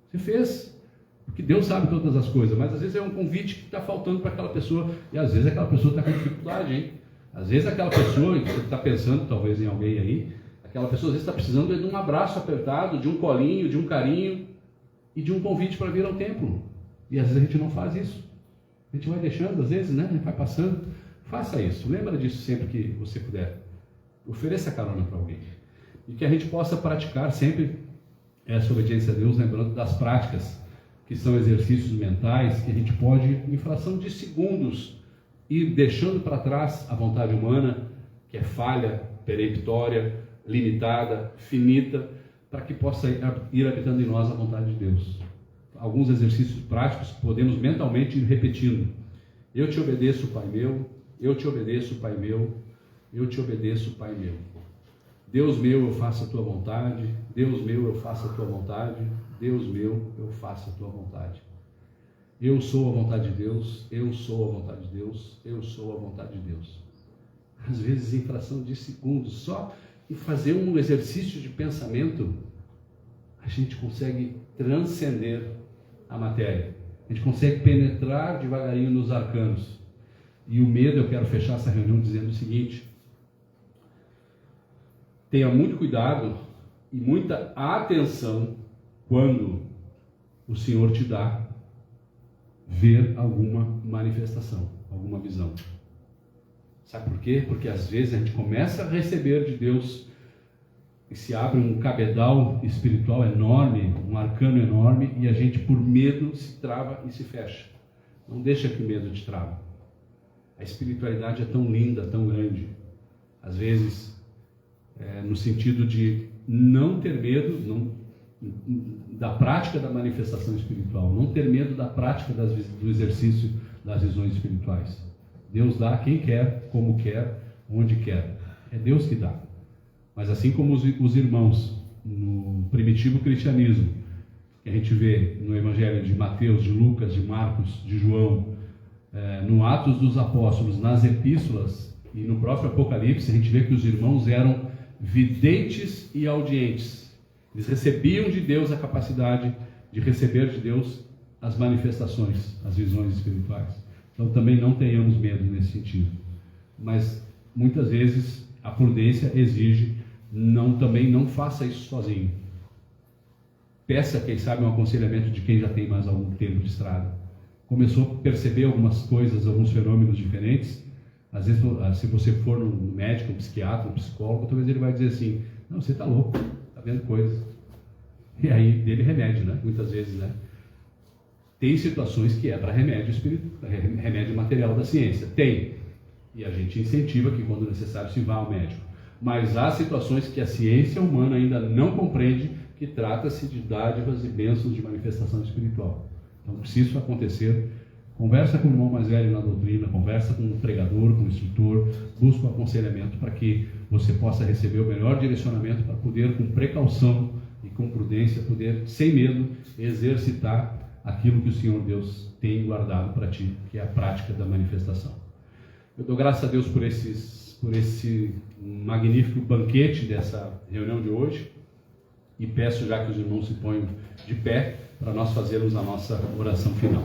Você fez, porque Deus sabe todas as coisas, mas às vezes é um convite que está faltando para aquela pessoa, e às vezes aquela pessoa está com dificuldade, hein? Às vezes aquela pessoa, que você está pensando talvez em alguém aí, aquela pessoa às vezes está precisando de um abraço apertado, de um colinho, de um carinho e de um convite para vir ao templo. E às vezes a gente não faz isso. A gente vai deixando, às vezes, né? Vai passando. Faça isso. Lembra disso sempre que você puder. Ofereça carona para alguém. E que a gente possa praticar sempre essa obediência a Deus, lembrando das práticas, que são exercícios mentais, que a gente pode, em fração de segundos, ir deixando para trás a vontade humana, que é falha, peremptória, limitada, finita, para que possa ir habitando em nós a vontade de Deus. Alguns exercícios práticos podemos mentalmente ir repetindo. Eu te obedeço, Pai meu, eu te obedeço, Pai meu, eu te obedeço, Pai meu. Deus meu, eu faço a tua vontade, Deus meu, eu faço a tua vontade, Deus meu, eu faço a tua vontade. Eu sou a vontade de Deus, eu sou a vontade de Deus, eu sou a vontade de Deus. Às vezes, em fração de segundos, só em fazer um exercício de pensamento, a gente consegue transcender a matéria. A gente consegue penetrar devagarinho nos arcanos. E o medo, eu quero fechar essa reunião dizendo o seguinte: tenha muito cuidado e muita atenção quando o Senhor te dá ver alguma manifestação, alguma visão. Sabe por quê? Porque às vezes a gente começa a receber de Deus e se abre um cabedal espiritual enorme, um arcano enorme, e a gente por medo se trava e se fecha. Não deixa que o medo te trave. A espiritualidade é tão linda, tão grande. Às vezes, no sentido de não ter medo da prática da manifestação espiritual, não ter medo da prática do exercício das visões espirituais. Deus dá a quem quer, como quer, onde quer. É Deus que dá. Mas assim como os irmãos no primitivo cristianismo, que a gente vê no Evangelho de Mateus, de Lucas, de Marcos, de João, no Atos dos Apóstolos, nas epístolas e no próprio Apocalipse, a gente vê que os irmãos eram videntes e audientes. Eles recebiam de Deus a capacidade de receber de Deus as manifestações, as visões espirituais. Então também não tenhamos medo nesse sentido. Mas muitas vezes a prudência exige, também não faça isso sozinho. Peça, quem sabe, um aconselhamento de quem já tem mais algum tempo de estrada. Começou a perceber algumas coisas, alguns fenômenos diferentes. Às vezes, se você for no médico, um psiquiatra, um psicólogo, talvez ele vai dizer assim: não, você está louco, está vendo coisas. E aí dele remédio, né? Muitas vezes, né? Tem situações que é para remédio espiritual, remédio material da ciência. Tem. E a gente incentiva que quando necessário se vá ao médico. Mas há situações que a ciência humana ainda não compreende, que trata-se de dádivas e bênçãos de manifestação espiritual. Então, se isso acontecer, conversa com o irmão mais velho na doutrina, conversa com o pregador, com o instrutor, busca o aconselhamento para que você possa receber o melhor direcionamento para poder, com precaução e com prudência, poder, sem medo, exercitar aquilo que o Senhor Deus tem guardado para ti, que é a prática da manifestação. Eu dou graças a Deus por esse magnífico banquete dessa reunião de hoje e peço já que os irmãos se ponham de pé para nós fazermos a nossa oração final.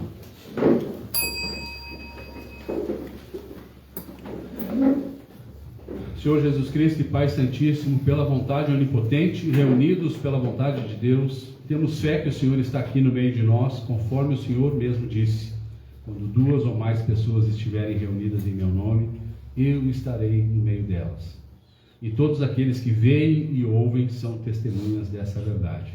Senhor Jesus Cristo e Pai Santíssimo, pela vontade onipotente, reunidos pela vontade de Deus, temos fé que o Senhor está aqui no meio de nós, conforme o Senhor mesmo disse: quando 2 ou mais pessoas estiverem reunidas em meu nome, eu estarei no meio delas. E todos aqueles que veem e ouvem são testemunhas dessa verdade.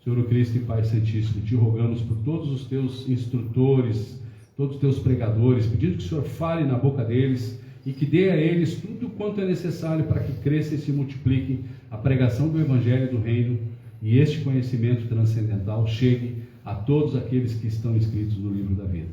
Senhor Cristo e Pai Santíssimo, te rogamos por todos os teus instrutores, todos os teus pregadores, pedindo que o Senhor fale na boca deles e que dê a eles tudo quanto é necessário para que cresça e se multiplique a pregação do Evangelho do Reino e este conhecimento transcendental chegue a todos aqueles que estão inscritos no livro da vida.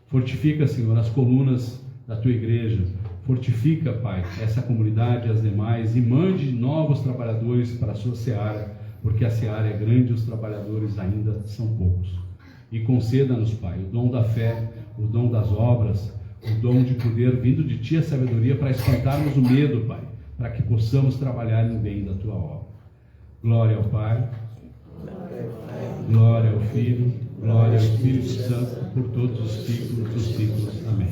Fortifica, Senhor, as colunas da tua igreja, Fortifica, Pai, essa comunidade e as demais e mande novos trabalhadores para a sua seara, porque a seara é grande e os trabalhadores ainda são poucos. E conceda-nos, Pai, o dom da fé, o dom das obras, o dom de poder vindo de Ti, a sabedoria, para espantarmos o medo, Pai, para que possamos trabalhar no bem da Tua obra. Glória ao Pai, glória ao Filho, glória ao Espírito Santo, por todos os ciclos dos ciclos. Amém.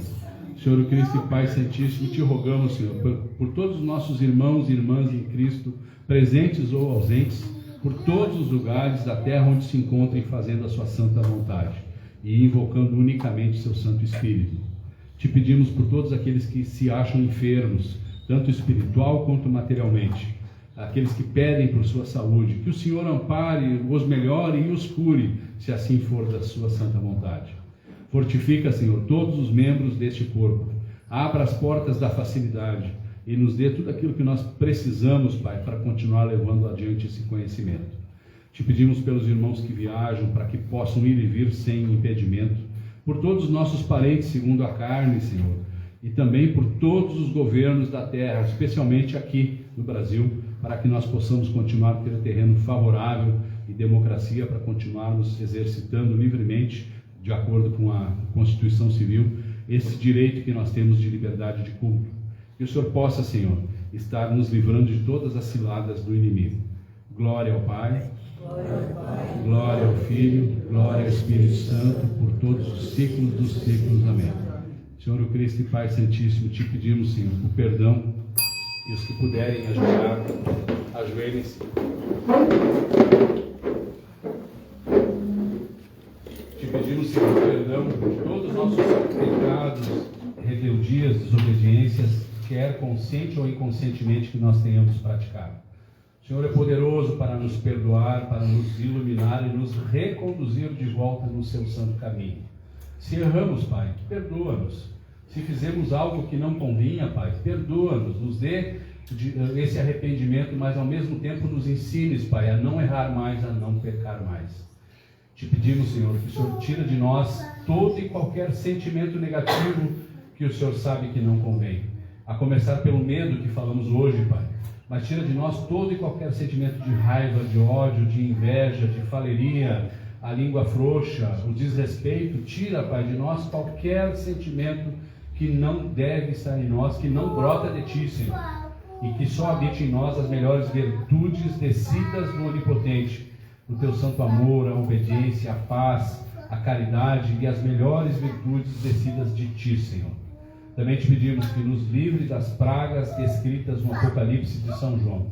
Senhor Cristo e Pai Santíssimo, Te rogamos, Senhor, por todos os nossos irmãos e irmãs em Cristo, presentes ou ausentes, por todos os lugares da terra onde se encontrem fazendo a Sua santa vontade e invocando unicamente Seu Santo Espírito. Te pedimos por todos aqueles que se acham enfermos, tanto espiritual quanto materialmente, aqueles que pedem por sua saúde, que o Senhor ampare, os melhore e os cure, se assim for da Sua santa vontade. Fortifica, Senhor, todos os membros deste corpo, abra as portas da facilidade e nos dê tudo aquilo que nós precisamos, Pai, para continuar levando adiante esse conhecimento. Te pedimos pelos irmãos que viajam, para que possam ir e vir sem impedimento, por todos os nossos parentes segundo a carne, Senhor, e também por todos os governos da terra, especialmente aqui no Brasil, para que nós possamos continuar a ter um terreno favorável e democracia para continuarmos exercitando livremente, de acordo com a Constituição Civil, esse direito que nós temos de liberdade de culto. Que o Senhor possa, Senhor, estar nos livrando de todas as ciladas do inimigo. Glória ao Pai, glória ao Filho, glória ao Espírito Santo, por todos os ciclos dos ciclos. Amém. Senhor Cristo e Pai Santíssimo, Te pedimos, Senhor, o perdão, e os que puderem ajoelhar, ajoelhem-se. Te pedimos, Senhor, perdão de todos os nossos pecados, rebeldias, desobediências, quer consciente ou inconscientemente que nós tenhamos praticado. O Senhor é poderoso para nos perdoar, para nos iluminar e nos reconduzir de volta no Seu santo caminho. Se erramos, Pai, perdoa-nos. Se fizemos algo que não convinha, Pai, perdoa-nos, nos dê esse arrependimento, mas ao mesmo tempo nos ensines, Pai, a não errar mais, a não pecar mais. Te pedimos, Senhor, que o Senhor tire de nós todo e qualquer sentimento negativo que o Senhor sabe que não convém. A começar pelo medo que falamos hoje, Pai. Mas tira de nós todo e qualquer sentimento de raiva, de ódio, de inveja, de faleria, a língua frouxa, o desrespeito. Tira, Pai, de nós qualquer sentimento que não deve estar em nós, que não brota de Ti, Senhor. E que só habite em nós as melhores virtudes descidas do Onipotente, o Teu santo amor, a obediência, a paz, a caridade e as melhores virtudes descidas de Ti, Senhor. Também Te pedimos que nos livre das pragas descritas no Apocalipse de São João.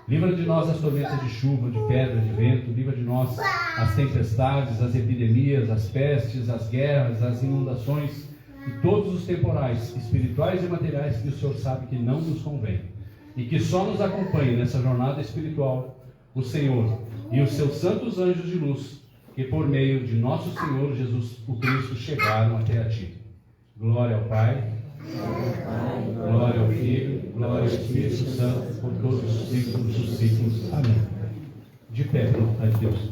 Livra de nós as tormentas de chuva, de pedra, de vento. Livra de nós as tempestades, as epidemias, as pestes, as guerras, as inundações e todos os temporais, espirituais e materiais que o Senhor sabe que não nos convém. E que só nos acompanhe nessa jornada espiritual o Senhor e os Seus santos anjos de luz, que por meio de nosso Senhor Jesus o Cristo chegaram até a Ti. Glória ao Pai, glória ao Filho, glória ao Espírito Santo, por todos os ciclos dos ciclos. Amém. De pé, pela vontade de Deus.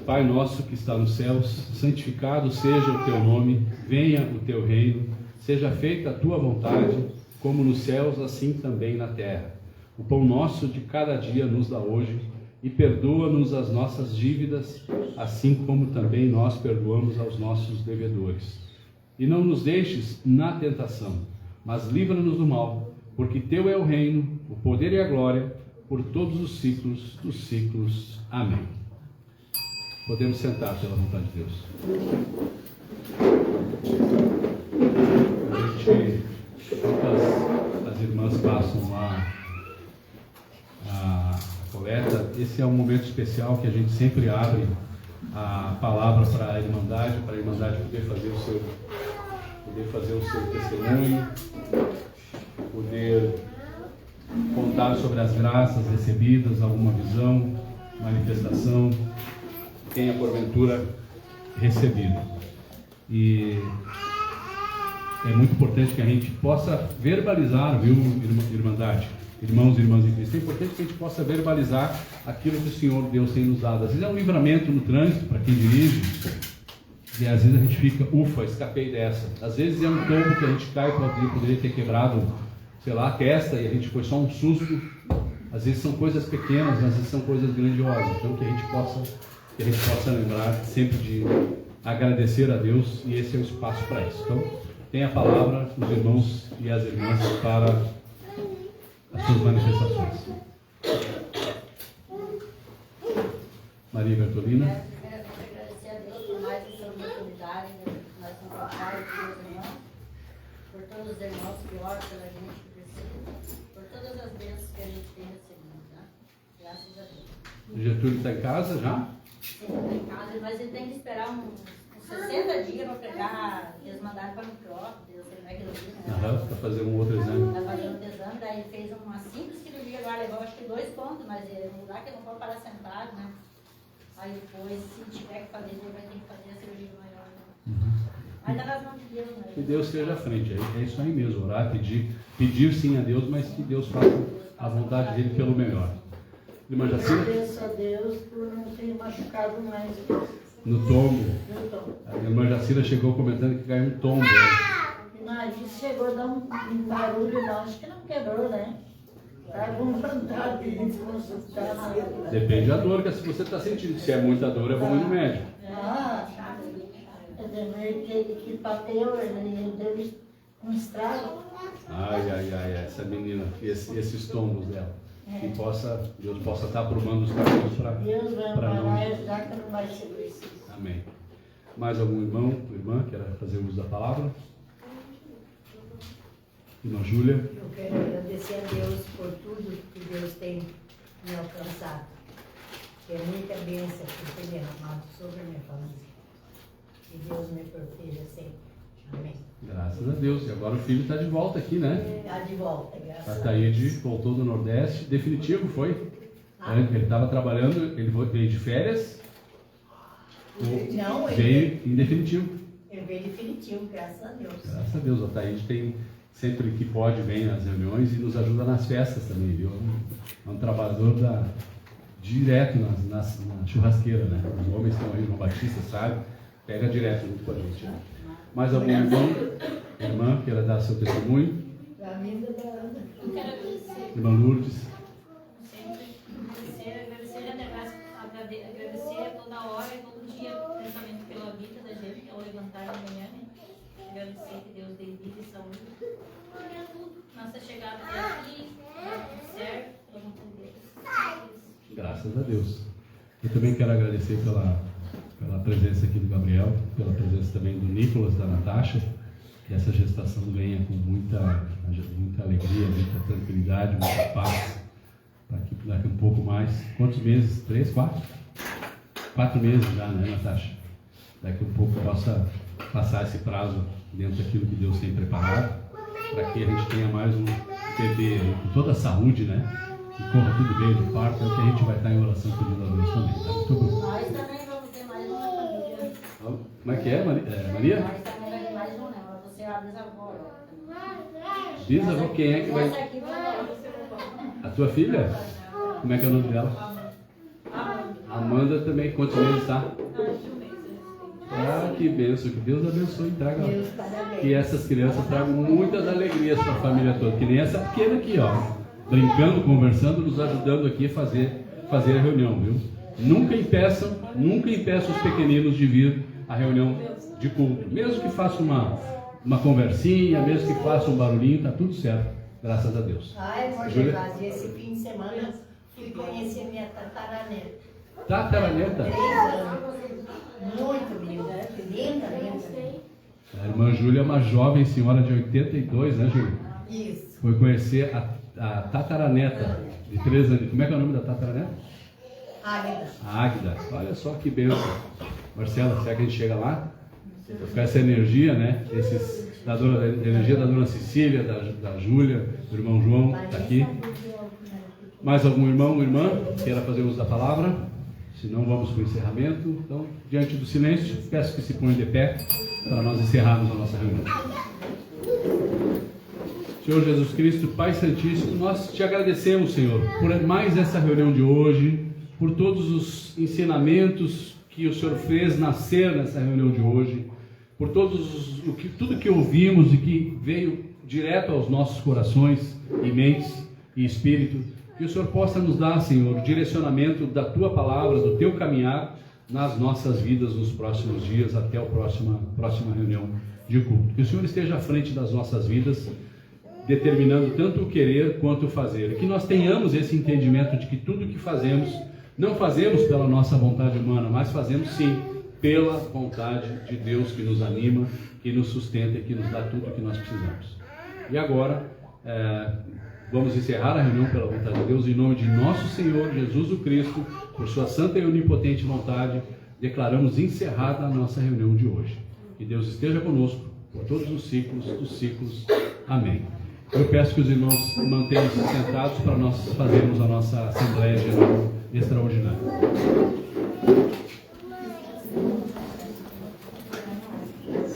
Pai nosso que está nos céus, santificado seja o Teu nome, venha o Teu reino, seja feita a Tua vontade, como nos céus, assim também na terra. O pão nosso de cada dia nos dá hoje, e perdoa-nos as nossas dívidas, assim como também nós perdoamos aos nossos devedores. E não nos deixes na tentação, mas livra-nos do mal, porque Teu é o reino, o poder e a glória, por todos os ciclos dos ciclos. Amém. Podemos sentar pela vontade de Deus. Enquanto as irmãs passam lá a coleta, esse é um momento especial que a gente sempre abre a palavra para a Irmandade poder fazer o seu testemunho, poder contar sobre as graças recebidas, alguma visão, manifestação, tenha porventura recebido. E é muito importante que a gente possa verbalizar, viu, Irmandade, irmãos e irmãs em Cristo. É importante que a gente possa verbalizar aquilo que o Senhor Deus tem nos dado. Às vezes é um livramento no trânsito para quem dirige, e às vezes a gente fica, ufa, escapei dessa. Às vezes é um tombo que a gente cai, poderia ter quebrado, sei lá, a testa, e a gente foi só um susto. Às vezes são coisas pequenas, às vezes são coisas grandiosas. Então que a gente possa lembrar sempre de agradecer a Deus, e esse é o espaço para isso. Então, tem a palavra os irmãos e as irmãs para as suas manifestações. Maria Bertolina. Agradecer a Deus por mais essa oportunidade, nós somos pais dos irmãos, por todos os irmãos que oram pela gente, que precisam, por todas as bênçãos que a gente tem recebido, né? Graças a Deus. O Getúlio está em casa já? Sim, está em casa, mas ele tem que esperar uns 60 dias para pegar, eles mandaram para micróbio, eu sei como é que ele diz, né? Para fazer um outro exame. Está fazendo outro exame, daí ele fez uma simples cirurgia agora, levou acho que 2 pontos, mas ele não dá que ele não pode parar sentado, né? Aí depois, se tiver que fazer, ele vai ter que fazer a cirurgia maior. Né? Ainda nas mãos de Deus, né? Que Deus esteja à frente, é isso aí mesmo, orar, pedir sim a Deus, mas que Deus faça a vontade dele pelo melhor. Irmã Eu Jacira? agradeço a Deus por não ter machucado mais No tombo. no tombo. A irmã Jacira chegou comentando que caiu um tombo. E Maria chegou a dar um barulho, não, acho que não quebrou, né? Estava com vontade de consultar. Depende da dor que você está sentindo. Se é muita dor, é bom ir no médico. Eu demorei que bateu, ele deu um estrago. Ai, essa menina, esses tombos dela. Que Deus possa estar aprumando os caminhos Deus vai para não. ajudar que não vai ser preciso. Amém. Mais algum irmão, irmã, quer fazer uso da palavra? Irmã Júlia. Eu quero agradecer a Deus por tudo que Deus tem me alcançado. Que é muita bênção que tem derramado sobre a minha família. Que Deus me proteja sempre. Amém. Graças a Deus. E agora o filho está de volta aqui, né? Está de volta, graças a Deus. Ataíde voltou do Nordeste. Definitivo, foi? Ele estava trabalhando, ele veio de férias? Não, Veio em definitivo. ele veio definitivo, graças a Deus. Graças a Deus. A Ataíde tem, sempre que pode, vem às reuniões e nos ajuda nas festas também, viu? É um trabalhador direto na churrasqueira, né? Os homens estão aí no Batista, sabe? Pega direto junto com a gente. Né? Mais algum irmã queira dar seu testemunho? Da vida da Ana. Eu quero agradecer. Irmã Lourdes. Sempre agradecer toda hora e todo dia, principalmente pela vida da gente, ao levantar de manhã, né? Agradecer que Deus dê vida e saúde. Nossa chegada até aqui, tudo certo, pela vontade de Deus. Graças a Deus. Eu também quero agradecer pela presença aqui do Gabriel, pela presença também do Nicolas, da Natasha, que essa gestação venha com muita alegria, muita tranquilidade, muita paz, para que daqui um pouco mais, quantos meses? 3, 4? 4 meses já, né, Natasha? Daqui um pouco possa passar esse prazo dentro daquilo que Deus tem preparado, para que a gente tenha mais um bebê com toda a saúde, né? E corra tudo bem no parto, é o que a gente vai estar em oração pedindo a Deus também, tá? Muito bom. Nós também vamos ter mais uma família. Como é que é, Maria? Nós também vai ter mais um, né? Você é a bisavó. Bisavó, quem é que vai... Essa aqui vai A tua filha? Como é que é o nome dela? Amanda também, quantos meses tá? Ah, que bênção, que Deus abençoe e traga. Deus, parabéns. Que essas crianças tragam muitas alegrias para a família toda. Que nem essa pequena aqui, ó. Brincando, conversando, nos ajudando aqui a fazer a reunião, viu? Nunca impeçam os pequeninos de vir à reunião de culto. Mesmo que faça uma conversinha, mesmo que faça um barulhinho, tá tudo certo. Graças a Deus. Ai, irmã Júlia? Gervásio, esse fim de semana fui conhecer minha tataraneta. Tataraneta. 3 anos. Muito linda, linda. A irmã Júlia é uma jovem senhora de 82, né, Júlia? Isso. Foi conhecer a tataraneta de 3 anos. Como é que é o nome da tataraneta? Águeda. A Águida. Olha só que bênção. Marcela, será que a gente chega lá? Com essa energia, né? Da energia da dona Cecília, da Júlia, do irmão João, está aqui. Mais algum irmão ou irmã queira fazer uso da palavra? Se não, vamos para o encerramento. Então, diante do silêncio, peço que se ponham de pé para nós encerrarmos a nossa reunião. Senhor Jesus Cristo, Pai Santíssimo, nós te agradecemos, Senhor, por mais essa reunião de hoje, por todos os ensinamentos que o Senhor fez nascer nessa reunião de hoje, por tudo que ouvimos e que veio direto aos nossos corações e mentes e espírito, que o Senhor possa nos dar, Senhor, o direcionamento da Tua palavra, do Teu caminhar nas nossas vidas nos próximos dias, até a próxima reunião de culto. Que o Senhor esteja à frente das nossas vidas, determinando tanto o querer quanto o fazer. E que nós tenhamos esse entendimento de que tudo o que fazemos, não fazemos pela nossa vontade humana, mas fazemos sim pela vontade de Deus que nos anima, que nos sustenta e que nos dá tudo o que nós precisamos. E agora, vamos encerrar a reunião pela vontade de Deus, em nome de nosso Senhor Jesus o Cristo, por sua santa e onipotente vontade, declaramos encerrada a nossa reunião de hoje. Que Deus esteja conosco por todos os ciclos dos ciclos. Amém. Eu peço que os irmãos mantenham-se sentados para nós fazermos a nossa Assembleia Geral Extraordinária.